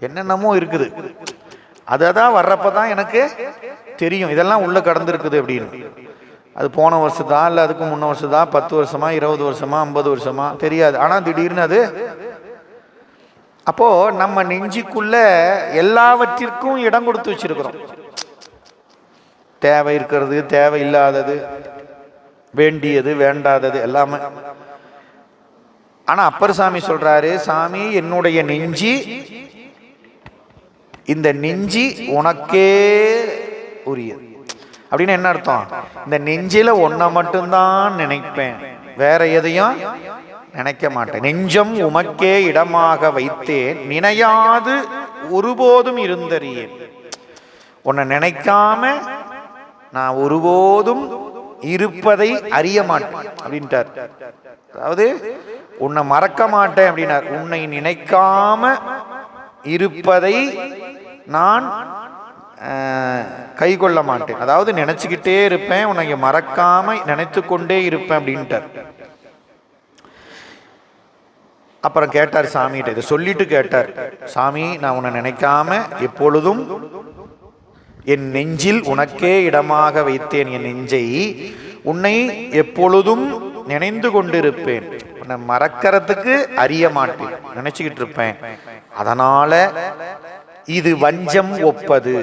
என்னென்னமோ இருக்குது, அதை தான் வர்றப்ப தான் எனக்கு தெரியும் இதெல்லாம் உள்ளே கடந்துருக்குது அப்படின்னு. அது போன வருஷத்தா இல்லை அதுக்கு முன்ன வருஷத்தா, 10 வருஷமா, 20 வருஷமா, 50 வருஷமா தெரியாது. ஆனால் திடீர்னு அது. அப்போ நம்ம நெஞ்சுக்குள்ள எல்லாவற்றிற்கும் இடம் கொடுத்து வச்சிருக்கிறோம். தேவை இருக்கிறது, தேவை இல்லாதது, வேண்டியது, வேண்டாதது எல்லாமே. ஆனா அப்பர் சாமி சொல்றாரு, சாமி என்னுடைய நெஞ்சி, இந்த நெஞ்சி உனக்கே உரியது. அப்படின்னு என்ன அர்த்தம்? இந்த நெஞ்சில ஒன்ன மட்டும்தான் நினைப்பேன், வேற எதையும் நினைக்க மாட்டேன். நெஞ்சம் உமக்கே இடமாக வைத்தேன், நினையாது ஒருபோதும் இருந்தறியேன். உன்னை நினைக்காம நான் ஒருபோதும் இருப்பதை அறிய மாட்டேன் அப்படின்ட்டார். அதாவது உன்னை மறக்க மாட்டேன் அப்படின்னார். உன்னை நினைக்காம இருப்பதை நான் கை கொள்ள மாட்டேன். அதாவது நினைச்சுக்கிட்டே இருப்பேன், உன்னை மறக்காம நினைத்து கொண்டே இருப்பேன் அப்படின்ட்டார். அப்புறம் கேட்டார் சாமிகிட்ட, இதை சொல்லிட்டு கேட்டார், சாமி நான் உன்னை நினைக்காம எப்பொழுதும் என் நெஞ்சில் உனக்கே இடமாக வைத்தேன், என் நெஞ்சை உன்னை எப்பொழுதும் நினைந்து கொண்டிருப்பேன், உன்னை மறக்கிறதுக்கு அறிய மாட்டேன், நினைச்சுக்கிட்டு இருப்பேன். அதனால இது வஞ்சம் ஒப்பது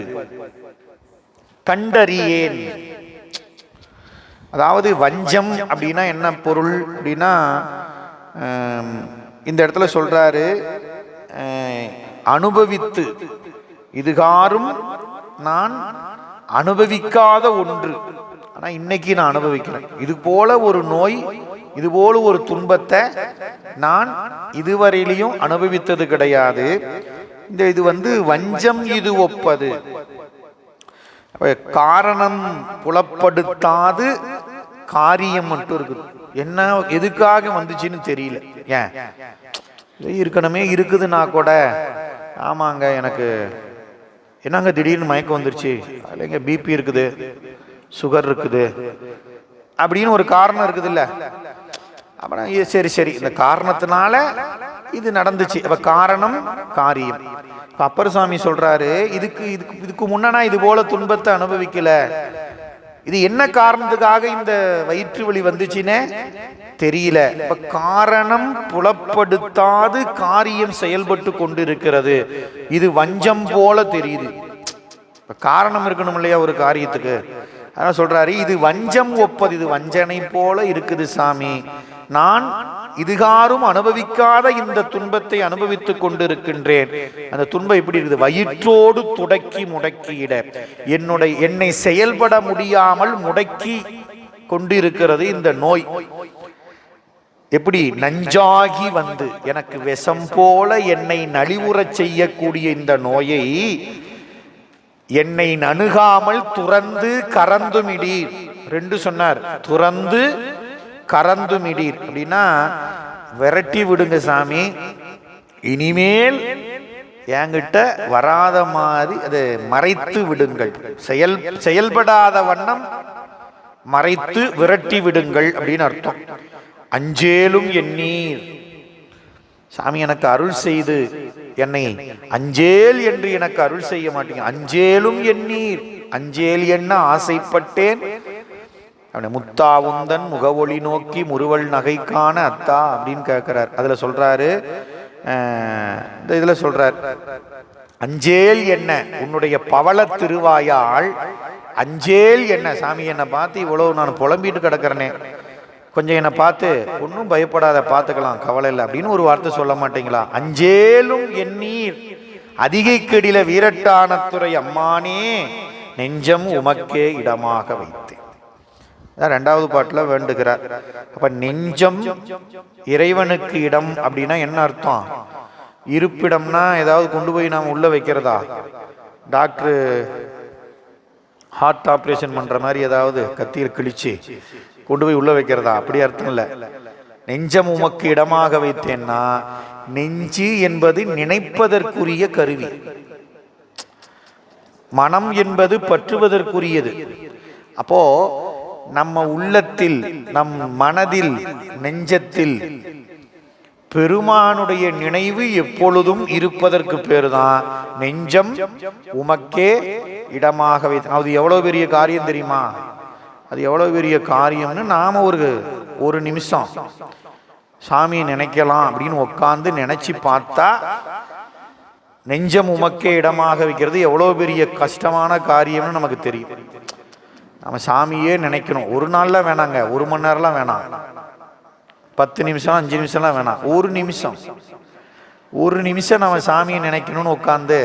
கண்டறியேன். அதாவது வஞ்சம் அப்படின்னா என்ன பொருள் அப்படின்னா, இந்த இடத்துல சொல்றாரு, அனுபவித்து இதுகாரும் நான் அனுபவிக்காத ஒன்று, ஆனா இன்னைக்கு நான் அனுபவிக்கிறேன். இது போல ஒரு நோய், இது போல ஒரு துன்பத்தை நான் இதுவரையிலையும் அனுபவித்தது கிடையாது. இது வஞ்சம் இது ஒப்பது. காரணம் புலப்படுத்தாது காரியம் மட்டும் இருக்குது. என்ன எதுக்காக வந்துச்சுன்னு தெரியல. ஏன் இருக்கணுமே இருக்குதுன்னா கூட, ஆமாங்க எனக்கு என்னங்க திடீர்னு மயக்கம் வந்துருச்சு, இல்லைங்க பிபி இருக்குது, சுகர் இருக்குது அப்படின்னு ஒரு காரணம் இருக்குது இல்ல. அப்புறம் சரி சரி இந்த காரணத்தினால இது நடந்துச்சு. அப்ப காரணம் காரியம். அப்பர் சாமி சொல்றாரு, இதுக்கு முன்னா இது போல துன்பத்தை அனுபவிக்கல, இது என்ன காரணத்துக்காக இந்த வயிற்று வலி வந்துச்சுன்னு தெரியல. இப்ப காரணம் புலப்படுத்தாது காரியம் செயல்பட்டு கொண்டிருக்கிறது, இது வஞ்சம் போல தெரியுது. காரணம் இருக்கணும் இல்லையா ஒரு காரியத்துக்கு. அதான் சொல்றாரு, இது வஞ்சம் ஒப்பது, இது வஞ்சனை போல இருக்குது சாமி. நான் இதுகாரும் அனுபவிக்காத இந்த துன்பத்தை அனுபவித்துக் கொண்டிருக்கின்றேன். அந்த துன்பம் எப்படி இருக்குது? வயிற்றோடு துடக்கி முடக்கியிட என்னை செயல்பட முடியாமல் முடக்கி கொண்டிருக்கிறது இந்த நோய். எப்படி நஞ்சாகி வந்து எனக்கு விஷம் போல என்னை நலிவுறச் செய்யக்கூடிய இந்த நோயை என்னை அணுகாமல் துறந்து கறந்துமிடீர். ரெண்டு சொன்னார், துறந்து கறந்துமிடீர் அப்படின்னா விரட்டி விடுங்க சாமி, இனிமேல் என்கிட்ட வராத மாதிரி அதை மறைத்து விடுங்கள், செயல்படாத வண்ணம் மறைத்து விரட்டி விடுங்கள் அப்படின்னு அர்த்தம். அஞ்சேலும் எண்ணீர், சாமி எனக்கு அருள் செய்து என்னை அஞ்சேல் என்று எனக்கு அருள் செய்ய மாட்டீங்க. அஞ்சேலும் எண்ணீர், அஞ்சேல் என்ன ஆசைப்பட்டேன், முத்தாவுந்தன் முகவொளி நோக்கி முறுவல் நகைக்கான அத்தா அப்படின்னு கேட்கிறார். அதுல சொல்றாரு, இந்த இதுல சொல்றார், அஞ்சேல் என்ன உன்னுடைய பவள திருவாயால், அஞ்சேல் என்ன சாமி என்னை பார்த்து இவ்வளவு நான் புலம்பிட்டு கிடக்கிறேனே, கொஞ்சம் என்னை பார்த்து ஒன்றும் பயப்படாத, பார்த்துக்கலாம், கவலை இல்லை அப்படின்னு ஒரு வார்த்தை சொல்ல மாட்டீங்களா? அஞ்சேலும் எண்ணீர் அதிகை கெடில வீரட்டானத்துறை அம்மானே நெஞ்சம் உமக்கே இடமாக வைத்தேன். ரெண்டாவது பாட்டுல வேண்டுகிறார். அப்ப நெஞ்சம் இறைவனுக்கு இடம் அப்படின்னா என்ன அர்த்தம்? இருப்பிடம்னா ஏதாவது கொண்டு போய் நாம் உள்ள வைக்கிறதா? டாக்டர் ஹார்ட் ஆப்ரேஷன் பண்ற மாதிரி ஏதாவது கத்தியில் கிழிச்சு கொண்டு போய் உள்ள வைக்கிறதா? அப்படி அர்த்தம் இல்ல. நெஞ்சம் உமக்கு இடமாக வைத்தேன்னா, நெஞ்சு என்பது நினைப்பதற்குரிய கருவி. மனம் என்பது பற்றுவதற்குரியது. அப்போ நம்ம உள்ளத்தில், நம் மனதில், நெஞ்சத்தில் பெருமானுடைய நினைவு எப்பொழுதும் இருப்பதற்கு பேருதான் நெஞ்சம் உமக்கே இடமாக வைத்த. அது எவ்வளவு பெரிய காரியம் தெரியுமா? அது எவ்வளவு பெரிய காரியம்னு நாம ஒரு நிமிஷம் சாமியை நினைக்கலாம் அப்படின்னு உட்கார்ந்து நினைச்சு பார்த்தா நெஞ்சம் உமக்கே இடமாக வைக்கிறது எவ்வளவு பெரிய கஷ்டமான காரியம்னு நமக்கு தெரியும். நம்ம சாமியே நினைக்கணும். ஒரு நாள்ல வேணாங்க, ஒரு மணி நேரம்லாம் வேணாம், 10 நிமிஷம் 5 நிமிஷம்லாம் வேணாம், ஒரு நிமிஷம் நம்ம சாமியை நினைக்கணும்னு உட்காந்து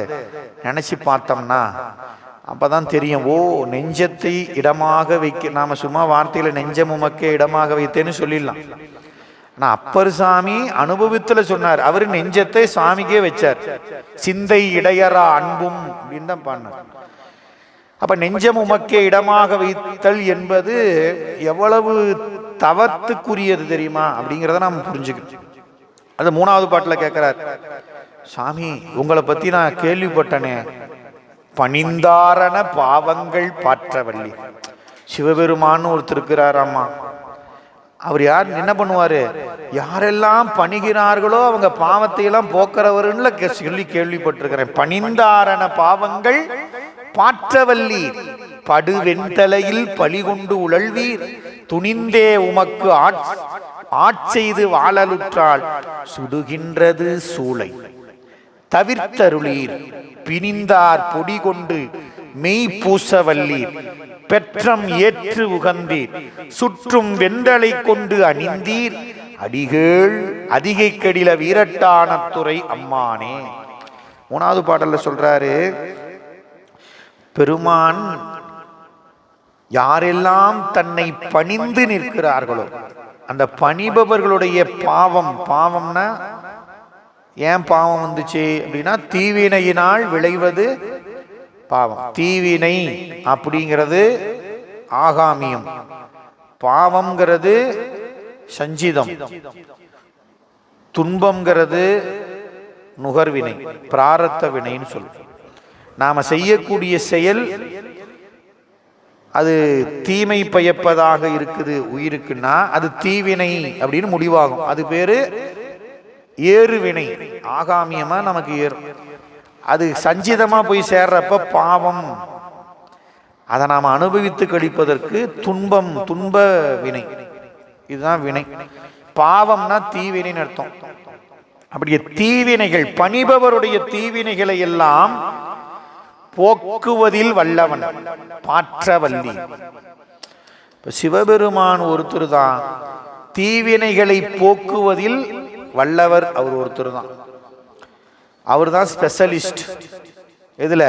நினைச்சு பார்த்தோம்னா அப்பதான் தெரியும், ஓ நெஞ்சத்தை இடமாக வைக்க. நாம சும்மா வார்த்தையில நெஞ்சம் உமக்கே இடமாக வைத்தேன்னு சொல்லிடலாம். ஆனா அப்பர் சாமி அனுபவத்துல சொன்னார். அவரு நெஞ்சத்தை சாமிக்கே வச்சார். சிந்தை இடையறா அன்பும் அப்படின்னு தான் பாடினார். அப்ப நெஞ்சம் உமக்கே இடமாக வைத்தல் என்பது எவ்வளவு தவத்துக்குரியது தெரியுமா அப்படிங்கிறத நாம் புரிஞ்சுக்கணும். அது 3வது பாட்டுல கேட்கிறார், சாமி உங்களை பத்தி நான் கேள்விப்பட்டனே, பணிந்தாரண பாவங்கள் பாற்றவல்லி. சிவபெருமான்னு ஒருத்தர் இருக்கிறாராமா. அவர் யார், என்ன பண்ணுவாரு, யாரெல்லாம் பணிகிறார்களோ அவங்க பாவத்தை எல்லாம் போக்குறவருன்னு சொல்லி கேள்விப்பட்டிருக்கிறேன். பணிந்தாரண பாவங்கள் பாற்றவல்லி படுவெண்தலையில் பழிகொண்டு உழல்வீர் துணிந்தே உமக்கு ஆட்செய்து வாழலுற்றால் சுடுகின்றது சூளை தவிர்த்தருளீர் பிணிந்தார் பொடி கொண்டு மெய் பூசவல்லீர் பெற்றம் ஏற்று உகந்தீர் சுற்றும் வெண்டலை கொண்டு அணிந்தீர் அடிகேள் அதிகை கடில வீரட்டான துறை அம்மானே. 3வது பாடல்ல சொல்றாரு, பெருமான் யாரெல்லாம் தன்னை பணிந்து நிற்கிறார்களோ அந்த பணிபவர்களுடைய பாவம்னா ஏன் பாவம் வந்துச்சு அப்படின்னா தீவினையினால் விளைவது பாவம். தீவினை அப்படிங்கிறது ஆகாமியம், பாவம்ங்கிறது சஞ்சிதம், துன்பம்ங்கிறது நுகர்வினை, பிராரத்த வினைன்னு சொல்லுவோம். நாம செய்யக்கூடிய செயல் அது தீமை பயப்பதாக இருக்குது உயிருக்குன்னா அது தீவினை அப்படின்னு முடிவாகும். அது பேரு ஏறுவினை, ஆகாமியமா நமக்கு ஏறும். அது சஞ்சிதமா போய் சேர்றப்ப பாவம். அதை நாம அனுபவித்து கழிப்பதற்கு துன்ப வினை, இதுதான் வினை. பாவம்னா தீவினைன்னு அர்த்தம். அப்படியே தீவினைகள், பணிபவருடைய தீவினைகளை எல்லாம் போக்குவதில் வல்லவன் பாற்றவல்லி. சிவபெருமான் ஒருத்தர் தான் தீவினைகளை போக்குவதில் வல்லவர். அவர் ஒருத்தர் தான், அவர் தான் ஸ்பெஷலிஸ்ட். எதுல?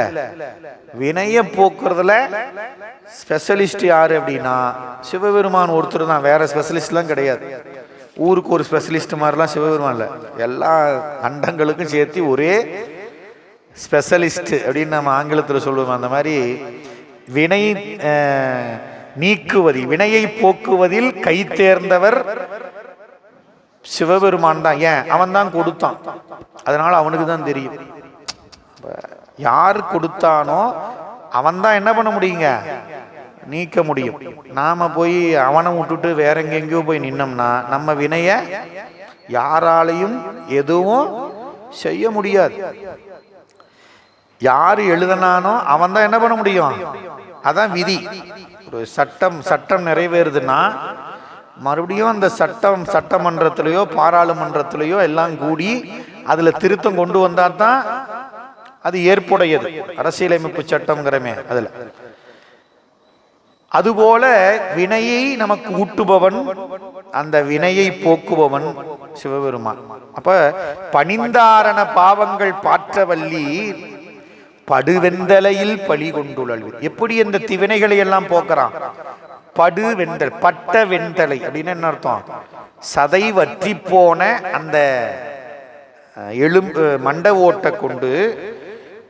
வினைய போக்குறதுல ஸ்பெஷலிஸ்ட் யாரு அப்படின்னா சிவபெருமான் ஒருத்தர் தான், வேற ஸ்பெஷலிஸ்ட்லாம் கிடையாது. ஊருக்கு ஒரு ஸ்பெஷலிஸ்ட் மாதிரிலாம் சிவபெருமான் இல்லை, எல்லா அண்டங்களுக்கும் சேர்த்து ஒரே ஸ்பெஷலிஸ்ட் அப்படின்னு நம்ம ஆங்கிலத்தில் சொல்லுவோம். அந்த மாதிரி வினை நீக்குவதில், வினையை போக்குவதில் கை தேர்ந்தவர் சிவபெருமான் தான். ஏன்? அவன் தான் கொடுத்தான், அதனால அவனுக்கு தான் தெரியும். யார் கொடுத்தானோ அவன் தான் என்ன பண்ண முடியுங்க, நீக்க முடியும். நாம போய் அவனை விட்டுட்டு வேற எங்கெங்கயோ போய் நின்னோம்னா நம்ம வினைய யாராலையும் எதுவும் செய்ய முடியாது. யாரு எழுதனானோ அவன் தான் என்ன பண்ண முடியும், அதான் விதி. ஒரு சட்டம் நிறைவேறுதுன்னா மறுபடியும் அந்த சட்டமன்றத்திலேயோ பாராளுமன்றத்திலேயோ எல்லாம் கூடி அதுல திருத்தம் கொண்டு வந்தா தான் அது ஏற்புடையது. அரசியலமைப்பு சட்டம்ங்கிறமே அதுல. அதுபோல வினையை நமக்கு ஊட்டுபவன், அந்த வினையை போக்குபவன் சிவபெருமான். அப்ப பணிந்தாரண பாவங்கள் பாற்றவல்லி படுவெந்தலையில் பழி கொண்டுள்ளது. எப்படி இந்த திவினைகளை எல்லாம் போக்குறான்? படுவெந்தல், பட்ட வெண்தலை அப்படின்னு என்ன அர்த்தம்? சதை வற்றி போன அந்த மண்ட ஓட்டை கொண்டு,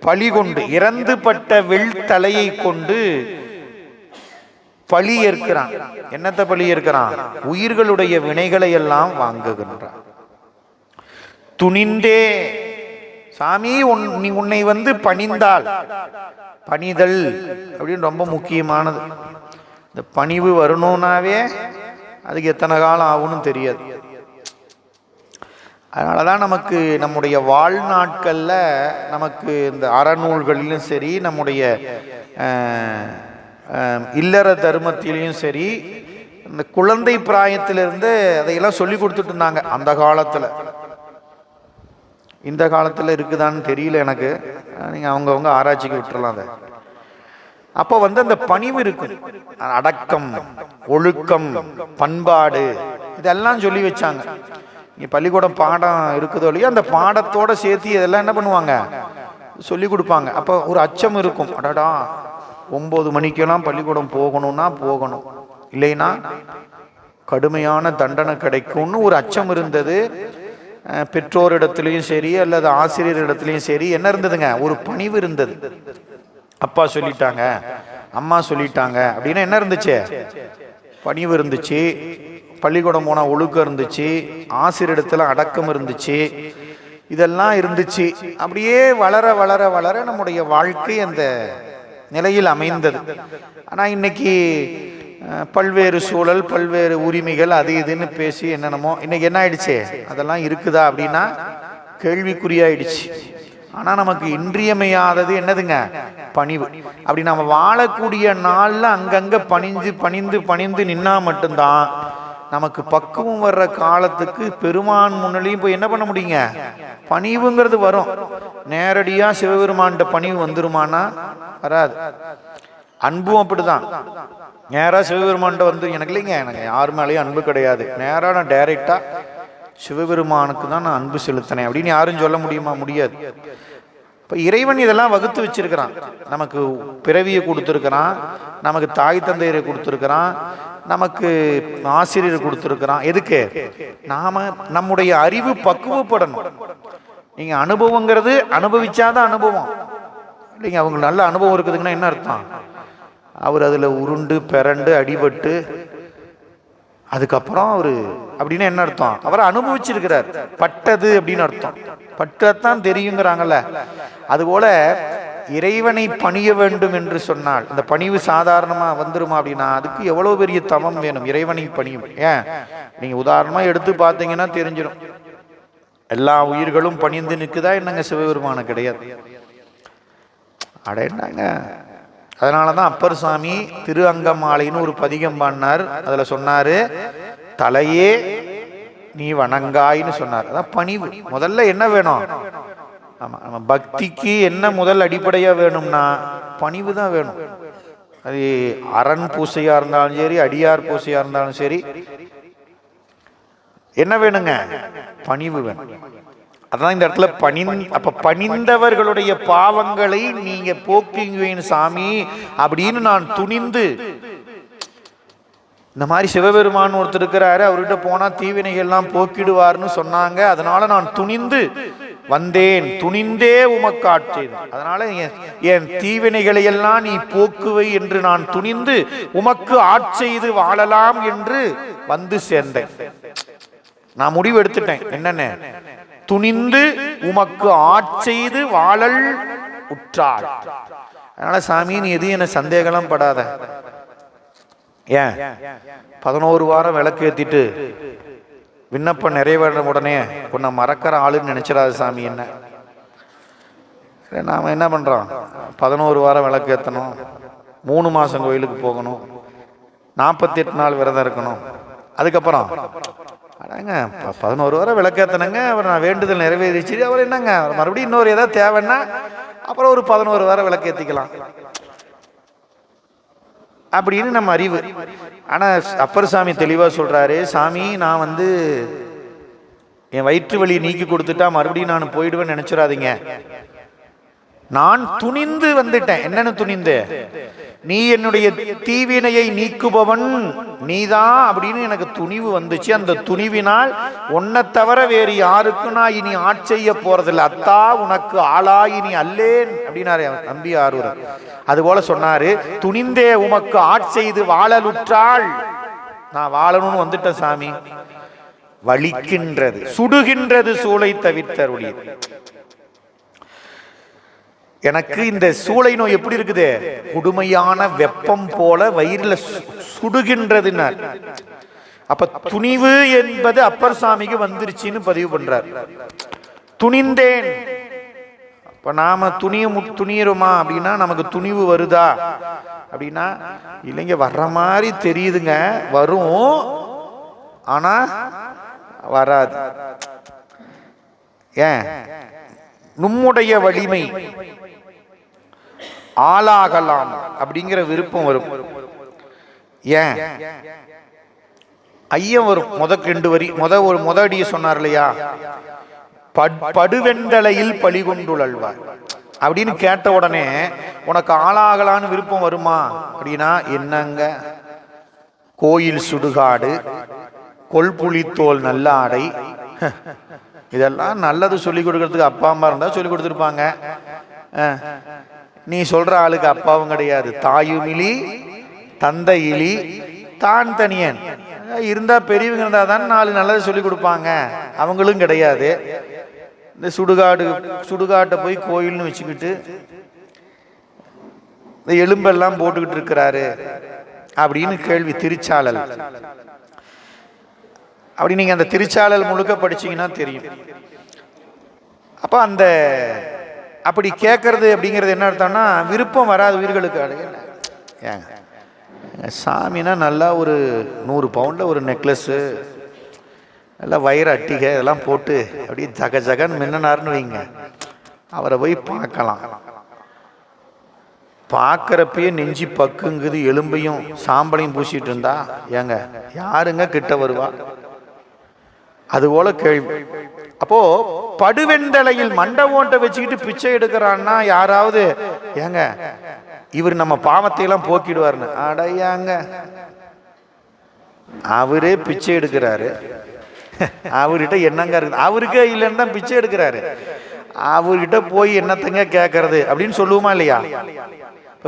பழி கொண்டு, இறந்து பட்ட வெள்தலையை கொண்டு பழி ஏற்கிறான். என்னத்தை பழி ஏற்கிறான்? உயிர்களுடைய வினைகளை எல்லாம் வாங்குகின்றான். துணிந்தே சாமி நீ உன்னை வந்து பணிந்தால், பணிதல் அப்படின்னு ரொம்ப முக்கியமானது. இந்த பணிவு வரணும்னாவே அதுக்கு எத்தனை காலம் ஆகும்னு தெரியாது. அதனாலதான் நமக்கு நம்முடைய வாழ்நாட்கள்ல நமக்கு இந்த அறநூல்களிலும் சரி, நம்முடைய இல்லற தர்மத்திலையும் சரி, இந்த குழந்தை பிராயத்திலிருந்து அதையெல்லாம் சொல்லி கொடுத்துட்டு இருந்தாங்க அந்த காலத்துல. இந்த காலத்துல இருக்குதான்னு தெரியல எனக்கு, நீங்க அவங்கவுங்க ஆராய்ச்சிக்கு விட்டுறலாம். அதை அப்போ வந்து அந்த பணிவு இருக்கு, அடக்கம், ஒழுக்கம், பண்பாடு, இதெல்லாம் சொல்லி வச்சாங்க. இங்கே பள்ளிக்கூடம் பாடம் இருக்குதோ இல்லையோ, அந்த பாடத்தோட சேர்த்து இதெல்லாம் என்ன பண்ணுவாங்க, சொல்லி கொடுப்பாங்க. அப்போ ஒரு அச்சம் இருக்கும், அடடா 9 மணிக்கெல்லாம் பள்ளிக்கூடம் போகணும்னா போகணும், இல்லைன்னா கடுமையான தண்டனை கிடைக்கும்னு ஒரு அச்சம் இருந்தது. பெற்றோரிடத்துலையும் சரி அல்லது ஆசிரியர் இடத்துலையும் சரி என்ன இருந்ததுங்க, ஒரு பணிவு இருந்தது. அப்பா சொல்லிட்டாங்க, அம்மா சொல்லிட்டாங்க அப்படின்னா என்ன இருந்துச்சு, பணிவு இருந்துச்சு. பள்ளிக்கூடம் போனால் ஒழுக்கம் இருந்துச்சு, ஆசிரியரிடத்துல அடக்கம் இருந்துச்சு, இதெல்லாம் இருந்துச்சு. அப்படியே வளர வளர வளர நம்முடைய வாழ்க்கை அந்த நிலையில் அமைந்தது. ஆனால் இன்னைக்கு பல்வேறு சூழல், பல்வேறு உரிமைகள், அது இதுன்னு பேசி என்னென்னமோ இன்னைக்கு என்ன ஆயிடுச்சு, அதெல்லாம் இருக்குதா அப்படின்னா கேள்விக்குறியாயிடுச்சு. ஆனால் நமக்கு இன்றியமையாதது என்னதுங்க, பணிவு. அப்படி நம்ம வாழக்கூடிய நாளில் அங்கங்கே பணிந்து பணிந்து பணிந்து நின்னா மட்டும்தான் நமக்கு பக்குவம் வர்ற காலத்துக்கு பெருமான் முன்னிலையும் போய் என்ன பண்ண முடியுங்க, பணிவுங்கிறது வரும். நேரடியாக சிவபெருமான்கிட்ட பணிவு வந்துருமானா வராது. அன்பும் அப்படிதான். நேராக சிவபெருமான்கிட்ட வந்து எனக்கு இல்லைங்க, எனக்கு யார் மேலேயும் அன்பு கிடையாது, நேராக நான் டைரெக்டாக சிவபெருமானுக்கு தான் நான் அன்பு செலுத்தினேன் அப்படின்னு யாரும் சொல்ல முடியுமா, முடியாது. இப்போ இறைவன் இதெல்லாம் வகுத்து வச்சிருக்கிறான். நமக்கு பிறவியை கொடுத்துருக்கிறான், நமக்கு தாய் தந்தையரை கொடுத்துருக்கிறான், நமக்கு ஆசிரியரை கொடுத்துருக்கிறான். எதுக்கு, நாம நம்முடைய அறிவு பக்குவப்படணும். நீங்க அனுபவங்கிறது அனுபவிச்சாதான் அனுபவம் இல்லைங்க. அவங்க நல்ல அனுபவம் இருக்குதுங்கன்னா என்ன அர்த்தம், அவர் அதில் உருண்டு பிறண்டு அடிபட்டு அதுக்கப்புறம் அவரு அப்படின்னு என்ன அர்த்தம், அவரை அனுபவிச்சிருக்கிறார். பட்டது அப்படின்னு அர்த்தம், பட்டத்தான் தெரியுங்கிறாங்கல்ல. அதுபோல இறைவனை பணிய வேண்டும் என்று சொன்னால் இந்த பணிவு சாதாரணமா வந்துருமா அப்படின்னா அதுக்கு எவ்வளவு பெரிய தவம் வேணும், இறைவனை பணியும். ஏன் நீங்க உதாரணமா எடுத்து பார்த்தீங்கன்னா தெரிஞ்சிடும். எல்லா உயிர்களும் பணிந்து நிற்குதா என்னங்க, சிவபெருமான கிடையாது. அட என்னங்க. அதனாலதான் அப்பர் சாமி திரு அங்கமாலைன்னு ஒரு பதிகம் பாடினார். அதுல சொன்னாரு, தலையே நீ வணங்காயின்னு சொன்னார். அதான் பணிவு. முதல்ல என்ன வேணும், ஆமா நம்ம பக்திக்கு என்ன முதல் அடிப்படையா வேணும்னா பணிவு தான் வேணும். அது அரண் பூசையா இருந்தாலும் சரி, அடியார் பூசையா இருந்தாலும் சரி, என்ன வேணுங்க, பணிவு வேணும். அதான் இந்த இடத்துல அப்ப பணிந்தவர்களுடைய பாவங்களை நீங்க போக்குவீங்க சாமி அப்படின்னு நான் துணிந்து, இந்த மாதிரி சிவபெருமான் ஒருத்தர் இருக்கிறாரு, அவர்கிட்ட போனா தீவினைகள்லாம் போக்கிடுவார்னு சொன்னாங்க. அதனால நான் துணிந்து வந்தேன், துணிந்தே உமக்காட்சேன். அதனால என் தீவினைகளை எல்லாம் நீ போக்குவை என்று நான் துணிந்து உமக்கு ஆட்செய்து வாழலாம் என்று வந்து சேர்ந்தேன். நான் முடிவு எடுத்துட்டேன், என்னென்ன, துணிந்து உமக்கு ஆட்செய்து வாழல் உற்றாள். அதனால சாமி நீ எது என்ன சந்தேகம் படாத. ஏன் 11 வாரம் விளக்கு ஏத்திட்டு விண்ணப்பம் நிறைவேற உடனே உன்னை மறக்கிற ஆளுன்னு நினைச்சிடாது சாமி. என்ன நாம என்ன பண்றோம், 11 வாரம் விளக்கு ஏற்றணும், 3 மாசம் கோயிலுக்கு போகணும், 48 நாள் விரதம் இருக்கணும். அதுக்கப்புறம் அதாங்க 11 வாரம் விளக்கேத்தனங்க, அவர் நான் வேண்டுதல் நிறைவேறிச்சு, அவர் என்னங்க மறுபடியும் இன்னொரு ஏதாவது தேவைன்னா அப்புறம் ஒரு 11 வாரம் விளக்கேற்றிக்கலாம் அப்படின்னு நம்ம அறிவு. ஆனா அப்பர் சாமி தெளிவா சொல்றாரு, சாமி நான் வந்து என் வயிற்று வலியை நீக்கி கொடுத்துட்டா மறுபடியும் நான் போயிடுவேன்னு நினைச்சிடாதீங்க. நான் துணிந்து வந்துட்டேன். என்னன்னு துணிந்து, நீ என்னுடைய தீவினையை நீக்குபவன் நீதான் அப்படின்னு எனக்கு துணிவு வந்துச்சு. அந்த துணிவினால் உன்னை தவிர வேறு யாருக்கும் நான் இனி ஆட்செய்ய போறதில்லை. அத்தா உனக்கு ஆளாகி நீ அல்லேன் அப்படின்னாரு நம்பி ஆரூரர். அதுபோல சொன்னாரு, துணிந்தே உமக்கு ஆட்செய்து வாழலுற்றாள். நான் வாழணும்னு வந்துட்டேன் சாமி. வலிக்கின்றது, சுடுகின்றது சூளை தவிர்த்தருடைய. எனக்கு இந்த சூளை நோய் எப்படி இருக்குது? கொடுமையான வெப்பம் போல வயிறுல சுடுகின்றதுன்னார். அப்ப துணிவு என்பது அப்பர் சாமிக்கு வந்துருச்சுன்னு பதிவு பண்றார். துணிந்தேன். இப்ப நாம துணியறோமா அப்படின்னா நமக்கு துணிவு வருதா அப்படின்னா இல்லைங்க, வர்ற மாதிரி தெரியுதுங்க, வரும், ஆனா வராது. ஏன்? நம்முடைய வலிமை ஆளாகலாம் அப்படிங்கிற விருப்பம் வரும். ஏன்? ஐயம் வரும். ரெண்டு வரி முத அடிய சொன்னார் இல்லையா, படுவெண்டலையில் பழி கொண்டுழல்வார் அப்படின்னு கேட்ட உடனே உனக்கு ஆளாகலான்னு விருப்பம் வருமா அப்படின்னா என்னங்க, கோயில் சுடுகாடு, கொல்புளித்தோல் நல்லாடை, இதெல்லாம் நல்லது சொல்லிக் கொடுக்கறதுக்கு அப்பா அம்மா இருந்தா சொல்லி கொடுத்துருப்பாங்க. நீ சொல்ற ஆளுக்கு அப்பாவும் கிடையாது, தாயுமிலி தந்தையிலி தான் தனியன் இருந்தா, பெரியவங்க இருந்தா தான் 4 நல்லது சொல்லி கொடுப்பாங்க, அவங்களும் கிடையாது. இந்த சுடுகாட்டை போய் கோயில்னு வச்சுக்கிட்டு இந்த எலும்பெல்லாம் போட்டுக்கிட்டு இருக்கிறாரு அப்படின்னு கேள்வி. திருச்சாளல் அப்படி நீங்க அந்த திருச்சாளல் முழுக்க படிச்சீங்கன்னா தெரியும். அப்ப அந்த அப்படி கேட்கறது அப்படிங்கிறது என்ன அர்த்தம்னா விருப்பம் வராது உயிர்களுக்கு. ஏங்க சாமினா நல்லா ஒரு 100 பவுண்ட்ல ஒரு நெக்லஸ்ஸு, நல்லா வயிறு அட்டிகை இதெல்லாம் போட்டு அப்படியே ஜக ஜகன்னு மின்னனார்னு வைங்க, அவரை போய் பார்க்கலாம். பார்க்கறப்பயே நெஞ்சி பக்குங்குது, எலும்பையும் சாம்பலையும் பூசிட்டு இருந்தா ஏங்க யாருங்க கிட்ட வருவா? அதுபோல கேள்வி. அப்போ படுவெண்டலையில் மண்டை ஓட்டை வச்சுக்கிட்டு பிச்சை எடுக்கிறான்னா யாராவது ஏங்க இவர் நம்ம பாவத்தை எல்லாம் போக்கிடுவார்னு அடையாங்க, அவரே பிச்சை எடுக்கிறாரு, அவர்கிட்ட என்னங்க இருக்குது, அவருக்கே இல்லைன்னு தான் பிச்சை எடுக்கிறாரு, அவர்கிட்ட போய் என்னத்தங்க கேட்கறது அப்படின்னு சொல்லுவோமா இல்லையா?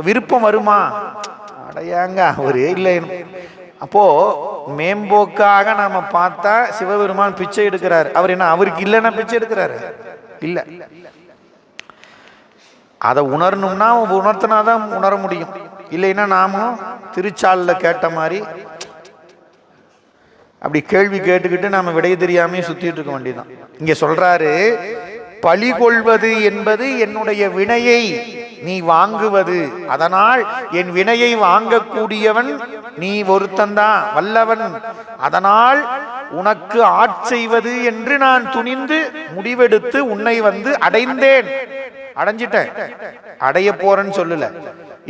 விருப்பம் வருமா? அடையாங்க அவரே இல்லை. அப்போ மேம்போக்காக நாம பார்த்தா சிவபெருமான் பிச்சை எடுக்கிறார். அவர் என்ன அவருக்கு இல்லைன்னா பிச்சை எடுக்கிறாரு? இல்ல. அதை உணரணும்னா உணர்த்தினாதான் உணர முடியும். இல்லைன்னா நாமும் திருச்சாள கேட்ட மாதிரி அப்படி கேள்வி கேட்டுக்கிட்டு நாம விடை தெரியாம சுத்திட்டு இருக்க வேண்டியதுதான். இங்க சொல்றாரு, பழி கொள்வது என்பது என்னுடைய வினையை நீ வாங்குவது, அதனால் என் வினையை வாங்கக்கூடியவன் நீ ஒருத்தந்தான் வல்லவன், அதனால் உனக்கு ஆட்செய்வது என்று நான் துணிந்து முடிவெடுத்து உன்னை வந்து அடைந்தேன். அடைஞ்சிட்டேன், அடைய போறேன்னு சொல்லல.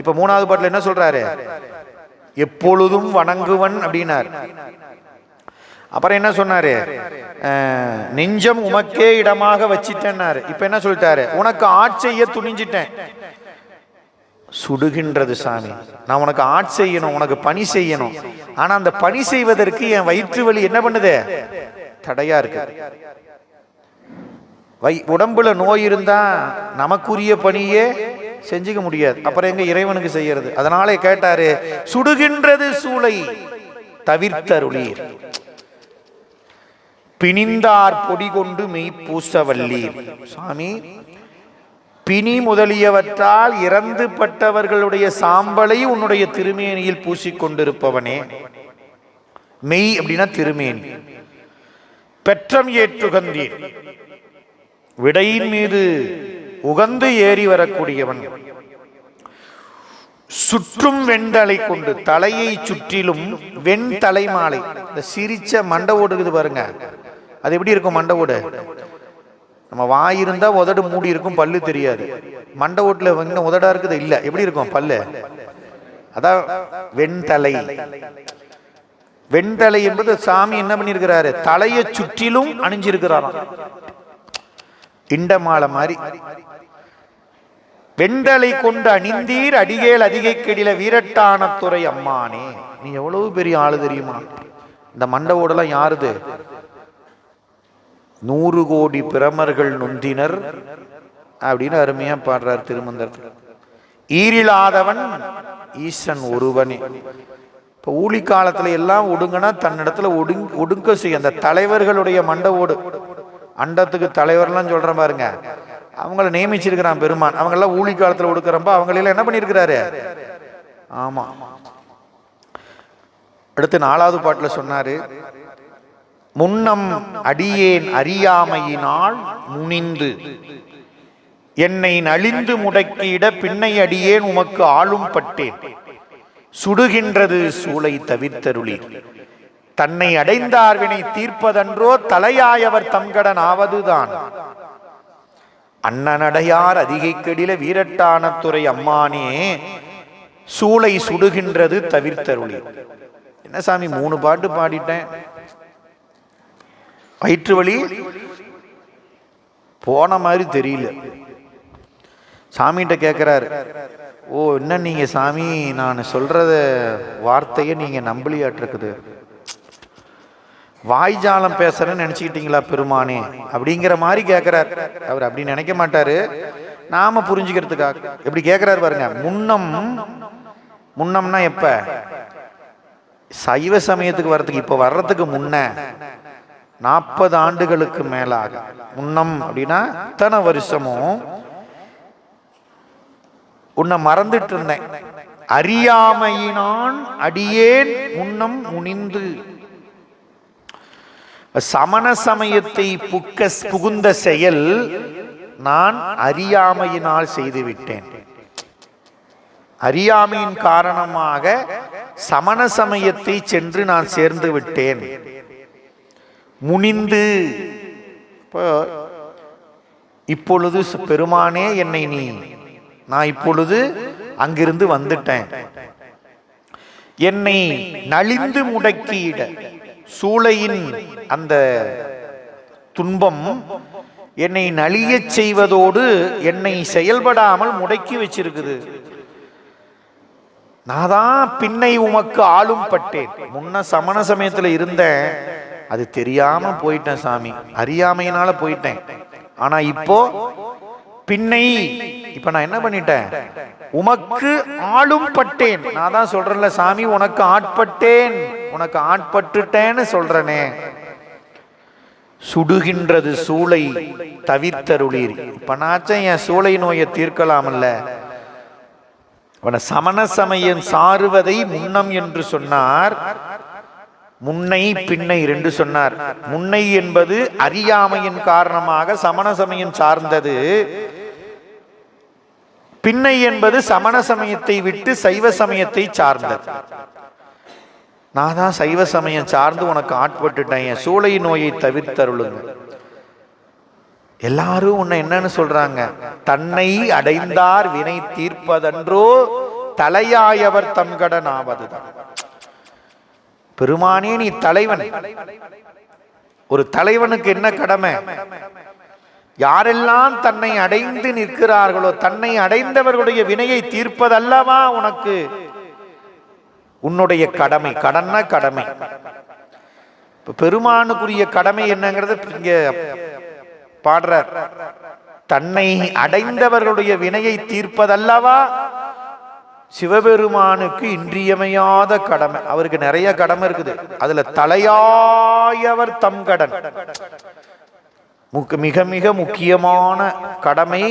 இப்ப 3வது பாட்டுல என்ன சொல்றாரு? எப்பொழுதும் வணங்குவன் அப்படின்னார். அப்புறம் என்ன சொன்னாரு? நெஞ்சம் உமக்கே இடமாக வச்சிட்டேன்னாரு. இப்ப என்ன சொல்லிட்டாரு? உனக்கு ஆட்செய்ய துணிஞ்சிட்டேன். சுடுகின்றது சாமி, நான் உனக்கு ஆட்சி செய்யணும், உனக்கு பணி செய்யணும். ஆனா அந்த பணி செய்வதற்கு என் வயிற்று வலி என்ன பண்ணுது? தடையா இருக்கு. உடம்புல நோய் இருந்தா நமக்குரிய பணியே செஞ்சுக்க முடியாது, அப்புறம் எங்க இறைவனுக்கு செய்யறது? அதனாலே கேட்டாரு, சுடுகின்றது சூளை தவிர்த்தருளீர், பிணிந்தார் பொடி கொண்டு மெய் பூசவல்லீர். சாமி, பிணி முதலியவற்றால் இறந்து பட்டவர்களுடைய சாம்பலை உன்னுடைய திருமேனியில் பூசிக்கொண்டிருப்பவனே. மெய் அப்படின்னா திருமேனி. பெற்றம் ஏற்றுகந்தீர், விடையின் மீது உகந்து ஏறி வரக்கூடியவன். சுற்றும் வெண்தலை கொண்டு, தலையை சுற்றிலும் வெண் தலை மாலை. இந்த சிரிச்ச மண்டை ஓடுக்குது பாருங்க, அது எப்படி இருக்கும்? மண்டை ஓடு நம்ம வாயிருந்தா உதடு மூடி இருக்கும், பல்லு தெரியாது. மண்டை ஓட்டுல இன்னும் உதடா இருக்குது இல்ல, எப்படி இருக்கும் பல்லு? அதான் வெண்தலை. வெண்தலை என்பது சாமி என்ன பண்ணிருக்கிறாரு? தலையை சுற்றிலும் அணிஞ்சிருக்கிறாராம், இண்டமாலை மாதிரி. வெண்தலை கொண்டு அணிந்தீர் அடிகேல் அதிகை கெடில வீரட்டான துறை அம்மானே. நீ எவ்வளவு பெரிய ஆளு தெரியுமா? இந்த மண்டை ஓடெல்லாம் யாருது? 100 கோடி பிரமர்கள் நொந்தினர் அப்படின்னு அருமையா பாடுறார் திருமந்திரத்தில். ஈரிலாதவன் ஈசன் ஒருவனே. இப்ப ஊழி காலத்துல எல்லாம் ஒடுங்கன்னா தன்னிடத்துல ஒடுங்க செய்ய அந்த தலைவர்களுடைய மண்டை ஓடு. அண்டத்துக்கு தலைவர்லாம் சொல்ற பாருங்க, அவங்கள நியமிச்சிருக்கிறான் பெருமான். அவங்கெல்லாம் ஊழி காலத்தில் ஒடுக்கிறப்ப அவங்களெல்லாம் என்ன பண்ணியிருக்கிறாரு? ஆமா. அடுத்து 4வது பாட்டில் சொன்னாரு, முன்னம் அடியேன் அறியாமையினால் முனிந்து என்னை நலிந்து முடக்கிட பின்னை அடியேன் உமக்கு ஆளும் பட்டேன் சுடுகின்றது சூளை தவிர்த்தருளி தன்னை அடைந்தார்வினை தீர்ப்பதன்றோ தலையாயவர் தம்கடன் ஆவதுதான் அண்ணனடையார் அதிகை கெடில வீரட்டானத்துறை அம்மானே சூளை சுடுகின்றது தவிர்த்தருளி. என்ன சாமி 3 பாட்டு பாடிட்டேன், வயிற்று வலி போன மாதிரி தெரியல. சாமிகிட்ட கேட்கிறாரு, ஓ என்ன நீங்க சாமி நான் சொல்றத வார்த்தையை நீங்க நம்பலியாட்டிருக்குது, வாய்ஜாலம் பேசுறேன்னு நினைச்சுக்கிட்டீங்களா பெருமானே அப்படிங்கிற மாதிரி கேட்கிறார். அவர் அப்படி நினைக்க மாட்டாரு, நாம புரிஞ்சுக்கிறதுக்காக எப்படி கேட்கிறாரு பாருங்க. முன்னம்னா எப்ப? சைவ சமயத்துக்கு வர்றதுக்கு, இப்ப வர்றதுக்கு முன்ன 40 ஆண்டுகளுக்கு மேலாக. முன்னம் அப்படின்னா இத்தனை வருஷமும் உன்னை மறந்துட்டு இருந்தேன், அறியாமையினான் அடியேன் முன்னம் முனிந்து. சமண சமயத்தை புகுந்த செயல் நான் அறியாமையினால் செய்துவிட்டேன். அறியாமையின் காரணமாக சமண சமயத்தை சென்று நான் சேர்ந்து விட்டேன். முனிந்து இப்பொழுது பெருமானே என்னை நான் இப்பொழுது அங்கிருந்து வந்துட்டேன். என்னை நலிந்து முடக்கிட, சூளையின் அந்த துன்பம் என்னை நலிய செய்வதோடு என்னை செயல்படாமல் முடக்கி வச்சிருக்குது. நான் தான் பின்னை உமக்கு ஆளும் பட்டேன். முன்ன சமண சமயத்துல இருந்தேன், அது தெரியாம போயிட்டேன் சாமி, அறியாமையினால போயிட்டேன். ஆனா இப்போ பின்னை இப்ப நான் என்ன பண்ணிட்டேன், உமக்கு ஆளும் பட்டேன். நான் தான் சொல்றேன்ல சாமி, உனக்கு ஆட்பட்டேன், உனக்கு ஆட்பட்டுட்டேன்னு சொல்றனே. சுடுகின்றது சூளை தவிர்த்தருளீர். இப்ப நாச்சும் என் சூளை நோயை தீர்க்கலாமல்ல. சமண சமயம் சாருவதை முன்னம் என்று சொன்னார், முன்னை பின்னை 2 சொன்னார். முன்னை என்பது அறியாமையின் காரணமாக சமண சமயம் சார்ந்தது, பின்னை என்பது சமண சமயத்தை விட்டு சைவ சமயத்தை சார்ந்தது. நான் தான் சைவ சமயம் சார்ந்து உனக்கு ஆட்பட்டுட்டேன், என் சூளை நோயை தவிர்த்தருளுங்க. எல்லாரும் உன்னை என்னன்னு சொல்றாங்க, தன்னை அடைந்தார் வினை தீர்ப்பதன்றோ தலையாயவர் தம்கடன் ஆவதுதான். பெருமானே நீ தலைவன். ஒரு தலைவனுக்கு என்ன கடமை? யாரெல்லாம் தன்னை அடைந்து நிற்கிறார்களோ, தன்னை அடைந்தவர்களுடைய வினையை தீர்ப்பதல்லவா உனக்கு உன்னுடைய கடமை. கடன்னா கடமை. பெருமானுக்குரிய கடமை என்னங்கிறது இங்க பாடுறார். தன்னை அடைந்தவர்களுடைய வினையை தீர்ப்பதல்லவா சிவபெருமானுக்கு இன்றியமையாத கடமை. அவருக்கு நிறைய கடமை இருக்குது, அதுல தலையாயவர் தம் கடன் மிக மிக முக்கியமான கடமை.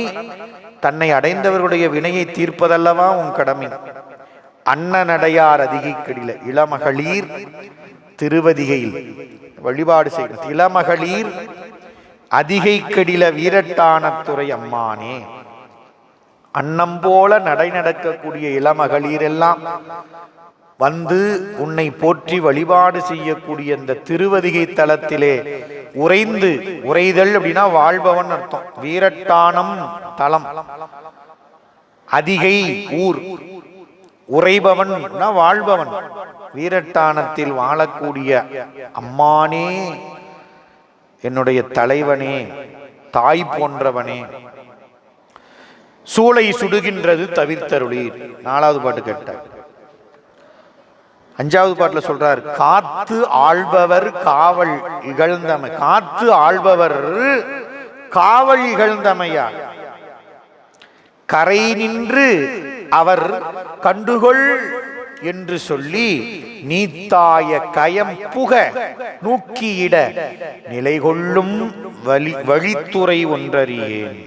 தன்னை அடைந்தவர்களுடைய வினையை தீர்ப்பதல்லவா உன் கடமை. அண்ணனடையார் அதிகை கடில இளமகளிர் திருவதிகையில் வழிபாடு செய்கிறது. இளமகளிர் அதிகை கடில வீரட்டானத்துறை அம்மானே. அன்னம் போல நடை நடக்கக்கூடிய இளமகளிர் எல்லாம் வந்து உன்னை போற்றி வழிபாடு செய்யக்கூடிய இந்த திருவதிகை தலத்திலே உறைந்து, உறைதல் அப்படின்னா வாழ்பவன் அர்த்தம். வீரட்டானம் தலம், அதிகை ஊர், உறைபவன் வாழ்பவன். வீரட்டானத்தில் வாழக்கூடிய அம்மானே, என்னுடைய தலைவனே, தாய் போன்றவனே, சூளை சுடுகின்றது தவிர்த்தருளீர். 4வது பாட்டு கேட்டார். 5வது பாட்டுல சொல்றார், காத்து ஆள்பவர் காவல் இகழ்ந்தமை. காத்து ஆள்பவர் காவல் இகழ்ந்தமையா கரை நின்று அவர் கண்டுகொள் என்று சொல்லி நீத்தாய கயம் புக நூக்கியிட நிலை கொள்ளும் வழித்துறை ஒன்றறியேன்.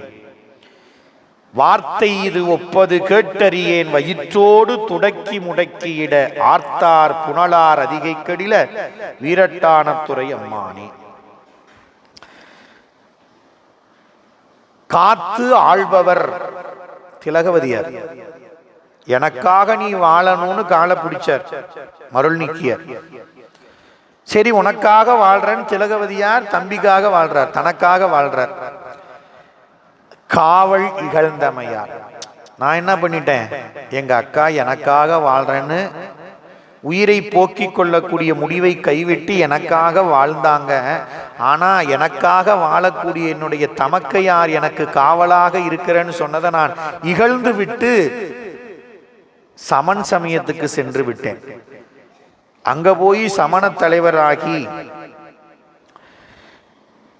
வார்த்தை இது ஒப்பது கேட்டறியேன் வயிற்றோடு துடக்கி முடக்கியிட ஆர்த்தார் புனலார் அதிகை கடில வீரட்டானத்துறை அம்மானே. காத்து ஆள்பவர் திலகவதியார். எனக்காக நீ வாழணும்னு காலை பிடிச்சார் மருள் நீக்கியார். சரி, உனக்காக வாழ்றேன்னு திலகவதியார் தம்பிக்காக வாழ்றார், தனக்காக வாழ்றார். காவல் இகழ்ந்தமையார். நான் என்ன பண்ணிட்டேன், எங்க அக்கா எனக்காக வாழ்றேன்னு உயிரை போக்கிக் கொள்ளக்கூடிய முடிவை கைவிட்டு எனக்காக வாழ்ந்தாங்க. ஆனா எனக்காக வாழக்கூடிய என்னுடைய தமக்கையார் எனக்கு காவலாக இருக்கிறேன்னு சொன்னதை நான் இகழ்ந்து விட்டு சமன் சமயத்துக்கு சென்று விட்டேன். அங்க போய் சமண தலைவராகி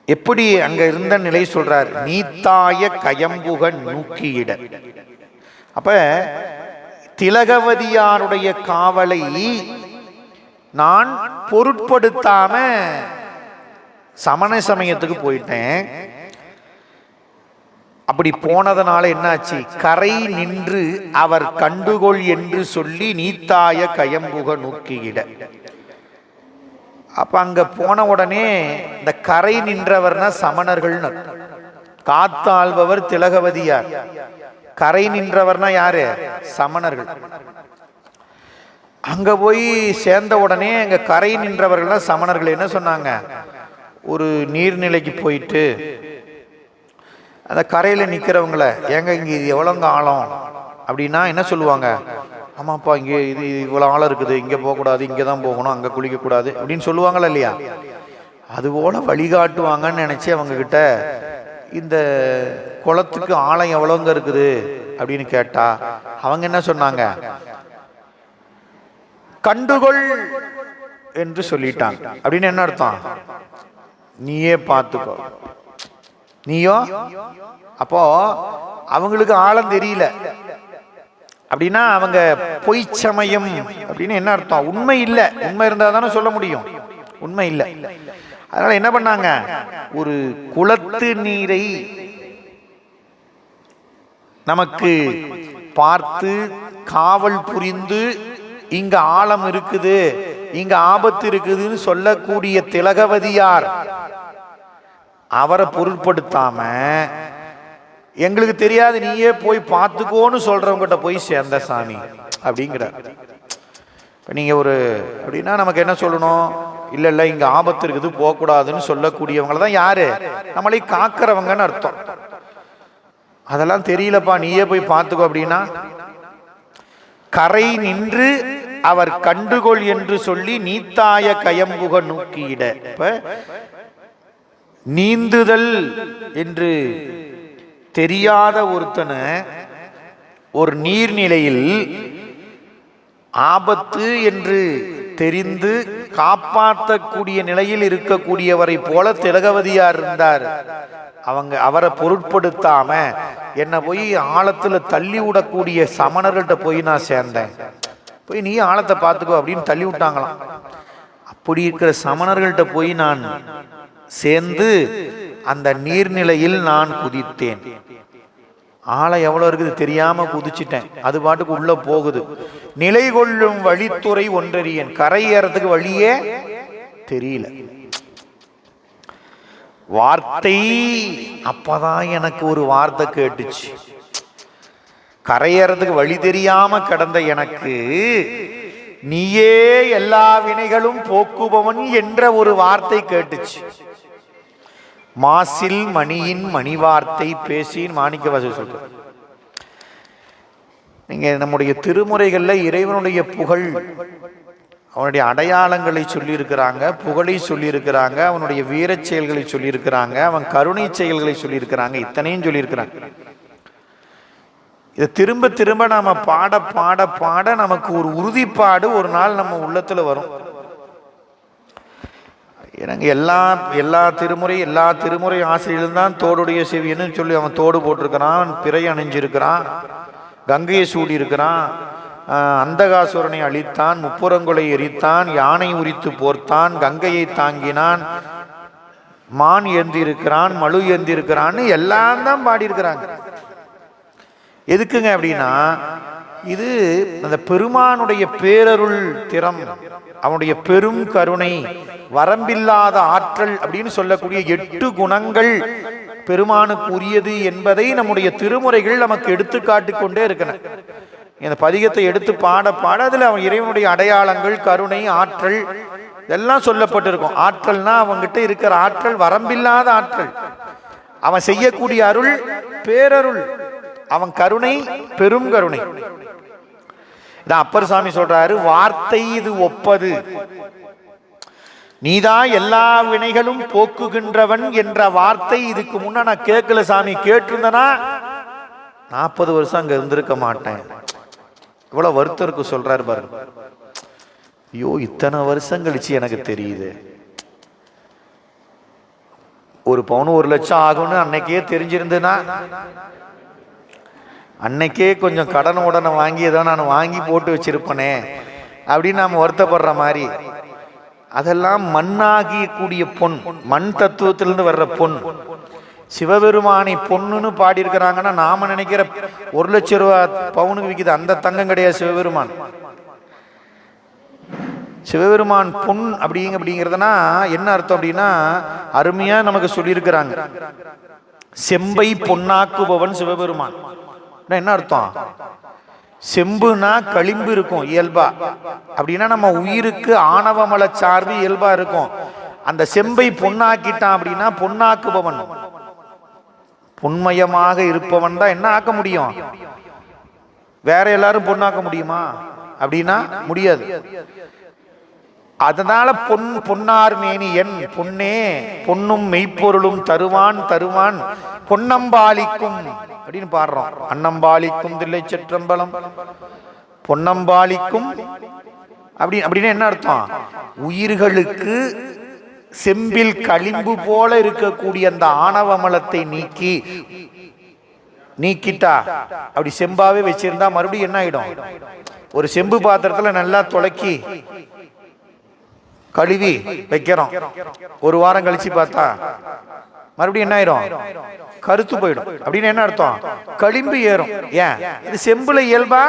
எப்படி அங்க இருந்த நிலை சொல்றார், நீத்தாய கயம்புக நூக்கியிட. அப்ப திலகவதியாருடைய காவலை நான் பொருட்படுத்தாம சமண சமயத்துக்கு போயிட்டேன். அப்படி போனதனால என்னாச்சு, கரை நின்று அவர் கண்டுகொள் என்று சொல்லி நீத்தாய கயம்புக நூக்கியிட. அப்ப அங்க போன உடனே இந்த கரை நின்றவர்னா சமணர்கள். காத்தாள்பவர் திலகவதியார், கரை நின்றவர்னா யாரு, சமணர்கள். அங்க போய் சேர்ந்த உடனே அங்க கரை நின்றவர்கள் சமணர்கள் என்ன சொன்னாங்க, ஒரு நீர்நிலைக்கு போயிட்டு அந்த கரையில நிக்கிறவங்கள, ஏங்க இங்க இது எவ்வளோங்க ஆழம் அப்படின்னா என்ன சொல்லுவாங்க, ஆமாப்பா இங்கே இது இவ்வளோ ஆழம் இருக்குது, இங்கே போகக்கூடாது, இங்கே தான் போகணும், அங்கே குளிக்கக்கூடாது அப்படின்னு சொல்லுவாங்களா இல்லையா. அதுபோல வழிகாட்டுவாங்கன்னு நினைச்சு அவங்க கிட்ட இந்த குளத்துக்கு ஆழம் எவ்வளோங்க இருக்குது அப்படின்னு கேட்டா அவங்க என்ன சொன்னாங்க, கண்டுகொள் என்று சொல்லிட்டாங்க. அப்படின்னு என்ன அர்த்தம், நீயே பார்த்துக்கோ, நீயோ. அப்போ அவங்களுக்கு ஆழம் தெரியல அப்படின்னா அவங்க பொய் சமயம் அப்படின்னு என்ன அர்த்தம், உண்மை இல்லை. உண்மை இருந்தா தானே சொல்ல முடியும், உண்மை இல்லை. அதனால என்ன பண்ணாங்க, ஒரு குளத்து நீரை நமக்கு பார்த்து காவல் புரிந்து இங்க ஆழம் இருக்குது, இங்க ஆபத்து இருக்குதுன்னு சொல்லக்கூடிய திலகவதியார் அவரை பொருட்படுத்தாம எங்களுக்கு தெரியாது நீயே போய் பார்த்துக்கோன்னு சொல்றவங்கிட்ட போய் சேர்ந்த சாமி அப்படிங்கிற. இப்ப நீங்க ஒரு அப்படின்னா நமக்கு என்ன சொல்லணும், இல்ல இல்ல இங்க ஆபத்து இருக்குது போகக்கூடாதுன்னு சொல்லக்கூடியவங்க தான் யாரு, நம்மளை காக்கிறவங்கன்னு அர்த்தம். அதெல்லாம் தெரியலப்பா நீயே போய் பார்த்துக்கோ அப்படின்னா, கரை நின்று அவர் கண்டுகொள் என்று சொல்லி நீத்தாய கயம்புக நூக்கியிட. இப்ப நீந்துதல் என்று தெரியாத ஒருத்தனை ஒரு நீர்நிலையில் ஆபத்து என்று தெரிந்து காப்பாற்றக்கூடிய நிலையில் இருக்கக்கூடியவரை போல திலகவதியார் இருந்தார். அவரை பொருட்படுத்தாம என்ன போய் ஆழத்துல தள்ளி விடக்கூடிய சமணர்கள்ட்ட போய் நான் சேர்ந்தேன், போய் நீ ஆழத்தை பார்த்துக்கோ அப்படின்னு தள்ளி விட்டாங்களாம். அப்படி இருக்கிற சமணர்கள்ட்ட போய் நான் சேர்ந்து அந்த நீர்நிலையில் நான் குதித்தேன். ஆழம் எவ்வளவு இருக்குது தெரியாம குதிச்சிட்டேன், அது பாட்டுக்கு உள்ள போகுது. நிலை கொள்ளும் வழித்துறை ஒன்றறியன், கரை ஏறதுக்கு வழியே தெரியல. வார்த்தை அப்பதான் எனக்கு ஒரு வார்த்தை கேட்டுச்சு, கரையேறதுக்கு வழி தெரியாம கிடந்த எனக்கு நீயே எல்லா வினைகளும் போக்குபவன் என்ற ஒரு வார்த்தை கேட்டுச்சு. மாசில் மணியின் மணி வார்த்தை பேசின்னு மாணிக்கவாசகர் சொல்ற. நீங்க நம்முடைய திருமுறைகள்ல இறைவனுடைய புகழ், அவனுடைய அடையாளங்களை சொல்லி இருக்கிறாங்க, புகழை சொல்லி இருக்கிறாங்க, அவனுடைய வீரச் செயல்களை சொல்லி இருக்கிறாங்க, அவன் கருணை செயல்களை சொல்லி இருக்கிறாங்க, இத்தனையும் சொல்லி இருக்கிறாங்க. இதை திரும்ப திரும்ப நாம பாட பாட பாட நமக்கு ஒரு உறுதிப்பாடு ஒரு நாள் நம்ம உள்ளத்துல வரும். எனக்கு எல்லா திருமுறை ஆசிரியர்களும் தான் தோடுடைய செவியன்னு சொல்லி அவன் தோடு போட்டிருக்கிறான், பிறை அணிஞ்சிருக்கிறான், கங்கையை சூடி இருக்கிறான், அந்தகாசுரனை அழித்தான், முப்புறங்குலை எரித்தான், யானை உரித்து போர்த்தான், கங்கையை தாங்கினான், மான் ஏந்தி இருக்கிறான், மழு ஏந்தி இருக்கிறான்னு எல்லாம் தான் பாடி இருக்கிறாங்க. எதுக்குங்க அப்படின்னா, இது அந்த பெருமானுடைய பேரருள் திறம், அவனுடைய பெரும் கருணை, வரம்பில்லாத ஆற்றல் அப்படின்னு சொல்லக்கூடிய 8 குணங்கள் பெருமானுக்கு உரியது என்பதை நம்முடைய திருமுறைகள் நமக்கு எடுத்து காட்டிக்கொண்டே இருக்கணும். இந்த பதிகத்தை எடுத்து பாட பாட அதுல அவன் இறைவனுடைய அடையாளங்கள், கருணை, ஆற்றல் இதெல்லாம் சொல்லப்பட்டிருக்கும். ஆற்றல்னா அவன்கிட்ட இருக்கிற ஆற்றல் வரம்பில்லாத ஆற்றல், அவன் செய்யக்கூடிய அருள் பேரருள், அவன் கருணை பெரும் கருணை. இதான் அப்பர் சாமி சொல்றாரு, வார்த்தை இது ஒப்பது, நீதான் எல்லா வினைகளும் போக்குகின்றவன் என்ற வார்த்தை இதுக்கு முன்ன நான் கேட்கல சாமி, கேட்டிருந்தனா 40 வருஷம் அங்க இருந்திருக்க மாட்டேன். இவ்வளவு வருத்தம் இருக்கு சொல்றாரு பாருங்க. ஐயோ, இத்தனை வருஷம் கழிச்சு எனக்கு தெரியுது. ஒரு பவுன் 1 லட்சம் ஆகும்னு அன்னைக்கே தெரிஞ்சிருந்ததுன்னா, அன்னைக்கே கொஞ்சம் கடன் உடனே வாங்கி ஏதோ நான் வாங்கி போட்டு வச்சிருப்பனே அப்படின்னு நாம வருத்தப்படுற மாதிரி, அதெல்லாம் மண்ணாகி கூடிய பொன், மண் தத்துவத்திலிருந்து வர்ற பொன். சிவபெருமானை பொண்ணுன்னு பாடி இருக்கிறாங்கன்னா, நாம நினைக்கிற 1 லட்சம் ரூபாய் பவுனுக்கு விற்கிது அந்த தங்கம் கிடையாது. சிவபெருமான் சிவபெருமான் பொன் அப்படிங்கிறதுனா என்ன அர்த்தம் அப்படின்னா, அருமையா நமக்கு சொல்லியிருக்கிறாங்க. செம்பை பொன்னாக்குபவன் சிவபெருமான். என்ன அர்த்தம்? செம்புனா களிம்பு இருக்கும் இயல்பா, அப்படின்னா நம்ம உயிருக்கு ஆணவமல சார்பு இயல்பா இருக்கும். அந்த செம்பை பொன்னாக்கிட்டான் அப்படின்னா பொன்னாக்குபவன், பொன்மயமாக இருப்பவன் தான் என்ன ஆக்க முடியும். வேற எல்லாரும் பொன்னாக்க முடியுமா அப்படின்னா முடியாது. அதனால பொன்னார் மேனியன், பொன்னே பொன்னும் மெய்ப்பொருளும் தருவான் தருவான் பொன்னம்பாலிக்கும் அப்படின்னு பாடுறோம். அன்னம்பாலிக்கும் தில்லை சிற்றம்பலம், பொன்னம்பாலிக்கும் அப்படின்னு என்ன அர்த்தம்? உயிர்களுக்கு செம்பில் களிம்பு போல இருக்கக்கூடிய அந்த ஆணவமலத்தை நீக்கிட்டா, அப்படி செம்பாவே வச்சிருந்தா மறுபடியும் என்ன ஆயிடும்? ஒரு செம்பு பாத்திரத்துல நல்லா துளக்கி கழுவி வைக்கிறோம், 1 வாரம் கழிச்சு பார்த்தா மறுபடியும் என்ன ஆயிரும்? கருத்து போயிடும். அப்படின்னு என்ன அர்த்தம்? களிம்பு ஏறும். ஏன்? இது செம்புல இயல்பா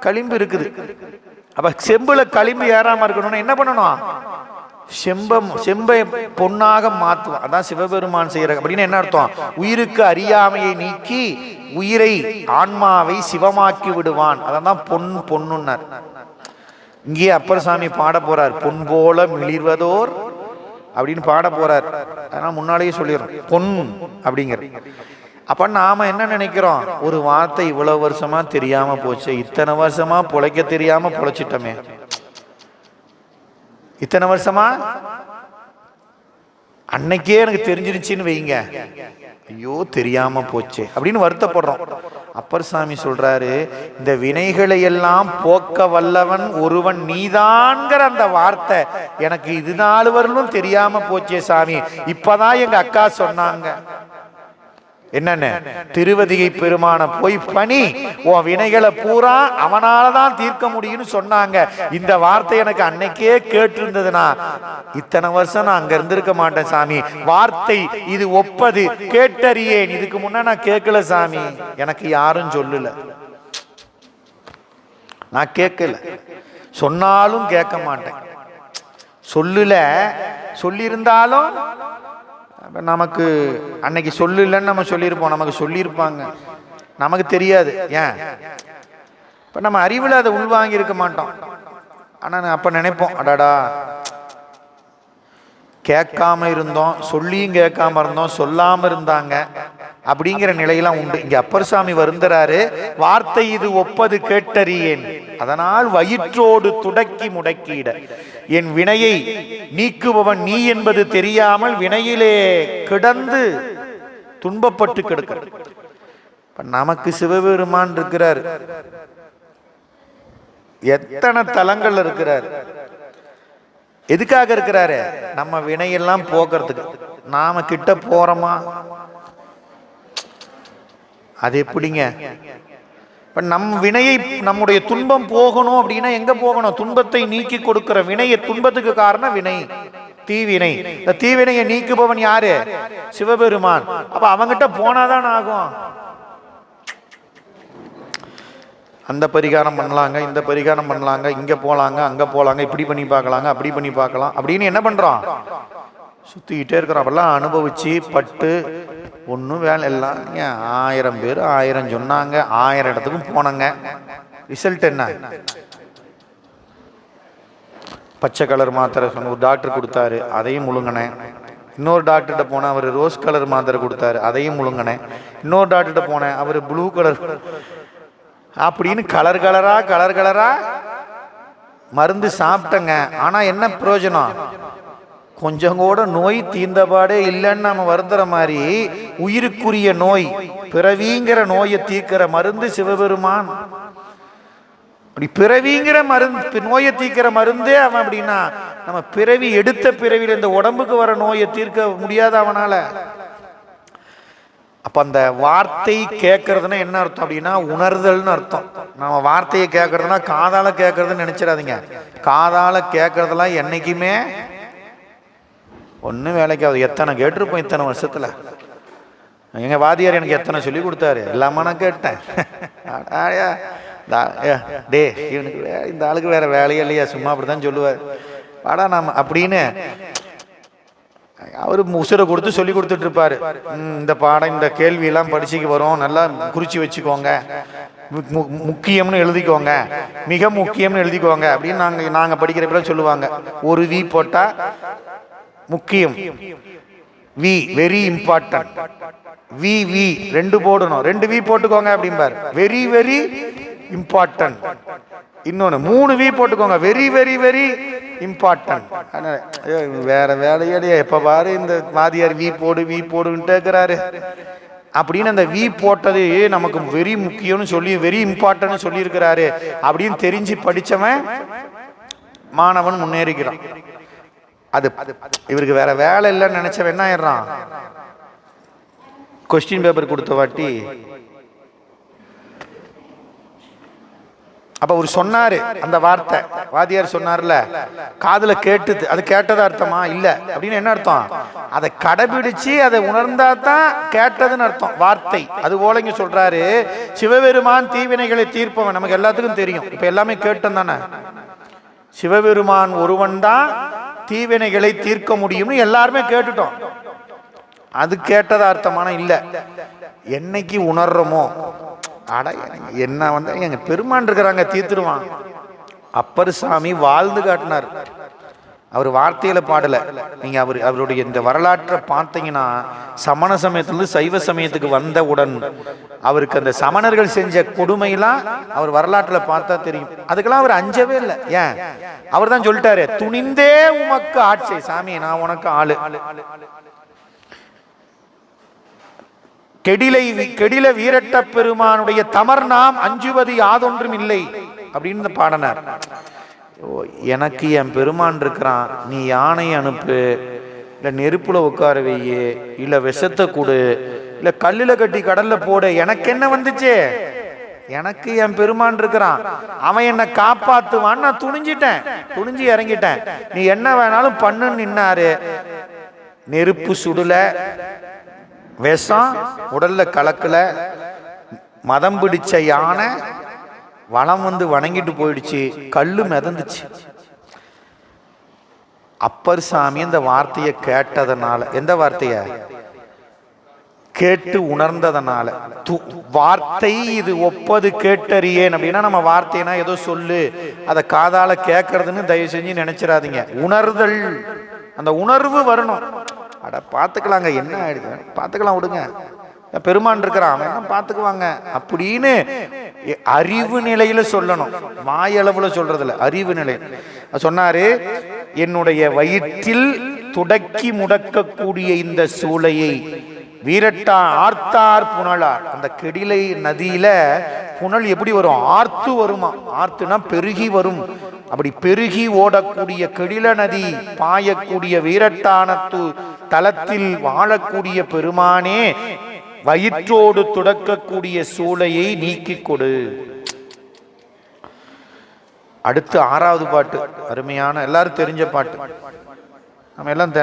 களிம்பு இருக்குது. அப்ப செம்புல களிம்பு ஏறாம இருக்கணும்னா என்ன பண்ணணும்? செம்பை பொன்னாக மாத்துவான். அதான் சிவபெருமான் செய்யற. அப்படின்னு என்ன அர்த்தம்? உயிருக்கு அறியாமையை நீக்கி உயிரை ஆன்மாவை சிவமாக்கி விடுவான். அதான் பொன்னுன்னார். இங்கே அப்பர் சாமி பாட போறார், பொன் போல மிளிர்வதோர் அப்படின்னு பாட போறார். அதனால முன்னாலேயே சொல்லிடுறோம் பொன் அப்படிங்கிற. அப்ப நாம என்ன நினைக்கிறோம்? ஒரு வார்த்தை இவ்வளவு வருஷமா தெரியாம போச்சு, இத்தனை வருஷமா பொழைக்க தெரியாம பொழைச்சிட்டோமே, இத்தனை வருஷமா அன்னைக்கே எனக்கு தெரிஞ்சிருச்சுன்னு வைங்க, ஐயோ தெரியாம போச்சு அப்படின்னு வருத்தப்படுறோம். அப்பர் சாமி சொல்றாரு, இந்த வினைகளை எல்லாம் போக்க வல்லவன் ஒருவன் நீதான்கிற அந்த வார்த்தை எனக்கு இது நாள் வரலும் தெரியாம போச்சே சாமி, இப்பதான் எங்க அக்கா சொன்னாங்க. என்னன்னு? திருவதிகை பெருமான போய் பணி, உன் வினைகளை பூரா அவனாலதான் தீர்க்க முடியும்னு சொன்னாங்க. இந்த வார்த்தை எனக்கு அன்னைக்கே கேட்டிருந்ததுன்னா இத்தனை வருஷம் நான் அங்க இருந்திருக்க மாட்டேன் சாமி. வார்த்தை இது ஒப்பது கேட்டறியேன். இதுக்கு முன்ன நான் கேட்கல சாமி, எனக்கு யாரும் சொல்லல, நான் கேட்கல, சொன்னாலும் கேட்க மாட்டேன், சொல்லல, சொல்லியிருந்தாலும் நமக்கு அன்னைக்கு சொல்லலன்னு நம்ம சொல்லியிருப்போம், நமக்கு சொல்லியிருப்பாங்க, நமக்கு தெரியாது. ஏன்? இப்ப நம்ம அறிவுல அதை உள்வாங்கி இருக்க மாட்டோம். ஆனா அப்ப நினைப்போம், அடாடா கேட்காம இருந்தோம், சொல்லியும் கேட்காம இருந்தோம், சொல்லாம இருந்தாங்க அப்படிங்கிற நிலையெல்லாம் உண்டு. இங்க அப்பர் சாமி வருந்துறாரு, வார்த்தை இது ஒப்பது கேட்டறியேன், அதனால் வயிற்றோடு துடக்கி முடக்கிட என் வினையை நீக்குபவன் நீ என்பது தெரியாமல் வினையிலே கிடந்து துன்பப்பட்டு கிடக்கிற. நமக்கு சிவபெருமான் இருக்கிறார், எத்தனை தலங்கள் இருக்கிறார். எதுக்காக இருக்கிறாரு? நம்ம வினையெல்லாம் போக்குறதுக்கு. நாம கிட்ட போறோமா? அது எப்படிங்க? இப்ப நம் வினையை, நம்முடைய துன்பம் போகணும் அப்படின்னா எங்க போகணும்? துன்பத்தை நீக்கி கொடுக்கிற வினையை. துன்பத்துக்கு காரணம் வினை, தீவினை. இந்த தீவினையை நீக்குபவன் யாரு? சிவபெருமான். அப்ப அவங்கிட்ட போனாதான் ஆகும். அந்த பரிகாரம் பண்ணலாங்க, இந்த பரிகாரம் பண்ணலாங்க, இங்கே போகலாங்க, அங்கே போகலாங்க, இப்படி பண்ணி பார்க்கலாங்க, அப்படி பண்ணி பார்க்கலாம் அப்படின்னு என்ன பண்ணுறோம்? சுற்றிக்கிட்டே இருக்கிறோம். அப்பெல்லாம் அனுபவித்து பட்டு ஒன்றும் வேலை எல்லாம் 1000 பேர் 1000 சொன்னாங்க, 1000 இடத்துக்கும் போனாங்க. ரிசல்ட் என்ன? பச்சை கலர் மாத்திரை சொன்ன ஒரு டாக்டர் கொடுத்தாரு, அதையும் முழுங்கினேன். இன்னொரு டாக்டர்கிட்ட போனேன், அவர் ரோஸ் கலர் மாத்திரை கொடுத்தாரு, அதையும் முழுங்கினேன். இன்னொரு டாக்டர்கிட்ட போனேன், அவர் ப்ளூ கலர் அப்படின்னு கலர் கலரா மருந்து சாப்பிட்டங்க. ஆனா என்ன பிரயோஜனம்? கொஞ்சம் கூட நோய் தீர்ந்தபாடே இல்லைன்னு நம்ம வருந்துற மாதிரி உயிருக்குரிய நோய் பிறவிங்கிற நோயை தீர்க்கிற மருந்து சிவபெருமான். அப்படி பிறவிங்கிற மருந்து, நோயை தீர்க்கிற மருந்தே அவன். அப்படின்னா நம்ம பிறவி எடுத்த பிறவியில் இந்த உடம்புக்கு வர நோயை தீர்க்க முடியாத அவனால. அப்ப அந்த வார்த்தை கேட்கறதுன்னா என்ன அர்த்தம் அப்படின்னா உணர்தல்னு அர்த்தம். நம்ம வார்த்தையை கேட்கறதுனா காதால கேட்கறதுன்னு நினைச்சிடாதீங்க. காதால கேட்கறதெல்லாம் என்னைக்குமே ஒன்றும் வேலைக்காவது. எத்தனை கேட்டிருப்போம் இத்தனை வருஷத்துல. எங்க வாதியார் எனக்கு எத்தனை சொல்லி கொடுத்தாரு, எல்லாமே நான் கேட்டேன். டே இவனுக்கு இந்த ஆளுக்கு வேற வேலையே இல்லையா, சும்மா அப்படித்தான் சொல்லுவார் வாடா நாம அப்படின்னு. அவரு உசுரை கொடுத்து சொல்லி கொடுத்துட்டு இருப்பாரு. இந்த பாடம் இந்த கேள்வி எல்லாம் படிச்சுக்கு வரும், நல்லா குறிச்சு வச்சுக்கோங்க, முக்கியம்னு எழுதிக்கோங்க, மிக முக்கியம்னு எழுதிக்கோங்க அப்படின்னு நாங்க படிக்கிறப்ப சொல்லுவாங்க. ஒரு வி போட்டா முக்கியம், V very important, V V 2 போடணும், 2 வி போட்டுக்கோங்க அப்படிம்பார். Very very important. இன்னொன்னு 3 வி போட்டுக்கோங்க, வெரி வெரி வெரி இம்பார்ட்டன்ட். வேற வேலையடியா, எப்ப பாரு இந்த வாதியார் வி போடுன்ட்டு இருக்கிறாரு அப்படின்னு அந்த வி போட்டது நமக்கு வெரி முக்கியம்னு சொல்லி வெரி இம்பார்ட்டன்ட் சொல்லி இருக்கிறாரு அப்படின்னு தெரிஞ்சு படிச்சவன் மாணவன் முன்னேறிக்கிறான். அது இவருக்கு வேற வேலை இல்லைன்னு நினைச்சவன் என்ன ஆயிடுறான்? கொஸ்டின் பேப்பர் கொடுத்த வாட்டி அப்ப அவர் சொன்னாரு அந்த வார்த்தை, வாதியார் சொன்னார்ல, காதுல கேட்டுது, அது கேட்டதா அர்த்தமா? இல்ல அப்படின்னு என்ன அர்த்தம்? அதை கடைபிடிச்சு அதை உணர்ந்தா தான் கேட்டதுன்னு அர்த்தம் வார்த்தை. அது போல இங்க சொல்றாரு, சிவபெருமான் தீவினைகளை தீர்ப்பவன். நமக்கு எல்லாத்துக்கும் தெரியும், இப்ப எல்லாமே கேட்டோம் தானே. சிவபெருமான் ஒருவன் தான் தீவினைகளை தீர்க்க முடியும்னு எல்லாருமே கேட்டுட்டோம். அது கேட்டதா அர்த்தமான இல்ல. என்னைக்கு உணர்றோமோ, அட என்ன வந்து எங்க பெருமான் இருக்கிறாங்க தீர்த்துடுவான். அப்பர் சாமி வாழ்ந்து காட்டினார். அவர் வார்த்தையில பாடல. நீங்க அவருடைய இந்த வரலாற்றை பார்த்தீங்கன்னா, சமண சமயத்திலிருந்து சைவ சமயத்துக்கு வந்தவுடன் அவருக்கு அந்த சமணர்கள் செஞ்ச கொடுமையெல்லாம் அவர் வரலாற்றுல பார்த்தா தெரியும். அதுக்கெல்லாம் அவர் அஞ்சவே இல்லை. ஏன்? அவர் தான் சொல்லிட்டாரு, துணிந்தே உமக்கு ஆட்சி, சாமி நான் உனக்கு ஆளு, கெடில வீரட்ட பெருமானுடைய தமர் நாம் அஞ்சுவது யாதொன்றும் இல்லை அப்படின்னு பாடினார். எனக்கு என் பெருமான் இருக்கிறான், நீ யானை அனுப்பு, இல்ல நெருப்புல உட்கார வையு, இல்ல விஷத்தை கொடு, இல்ல கல்லுல கட்டி கடல்ல போடு, எனக்கு என்ன வந்துச்சு? எனக்கு என் பெருமான் இருக்கிறான், அவன் என்ன காப்பாத்துவான். நான் துணிஞ்சு இறங்கிட்டேன். நீ என்ன வேணாலும் பண்ணுன்னு நின்னாரு. நெருப்பு சுடுல, விஷம் உடல்ல கலக்கல, மதம் பிடிச்ச யானை வளம் வந்து வணங்கிட்டு போயிடுச்சு, கல்லு மிதந்துச்சு. அப்பர் சாமி இந்த வார்த்தையை கேட்டதனால, எந்த வார்த்தைய கேட்டு உணர்ந்ததனால, வார்த்தை இது ஒப்பது கேட்டறியேன் அப்படின்னா, நம்ம வார்த்தைனா ஏதோ சொல்லு, அதை காதால கேட்கறதுன்னு தயவு செஞ்சு நினைச்சிடாதீங்க. உணர்தல், அந்த உணர்வு வரணும். அட பார்த்துக்கலாங்க, என்ன ஆயிடுது, பார்த்துக்கலாம் விடுங்க, பெருமான் இருக்கிறான், அவன் என்ன பார்த்துக்குவாங்க அப்படின்னு அறிவு நிலையில சொல்லணும். வாயளவுல சொல்றதுல அறிவு நிலை. சொன்னாரு, என்னுடைய வயிற்றில் துடக்கி முடக்கக்கூடிய இந்த சூளையை வீரட்டா ஆர்த்தார் புனலார். அந்த கெடிலை நதியில புனல் எப்படி வரும்? ஆர்த்து வருமா. ஆர்த்துனா பெருகி வரும். அப்படி பெருகி ஓடக்கூடிய கெடில நதி பாயக்கூடிய வீரட்டானத்து தலத்தில் வாழக்கூடிய பெருமானே, வயிற்றோடு துடக்கக்கூடிய சூளையை நீக்கி கொடு. அடுத்து 6வது பாட்டு, அருமையான எல்லாரும் தெரிஞ்ச பாட்டு, நம்ம எல்லாம்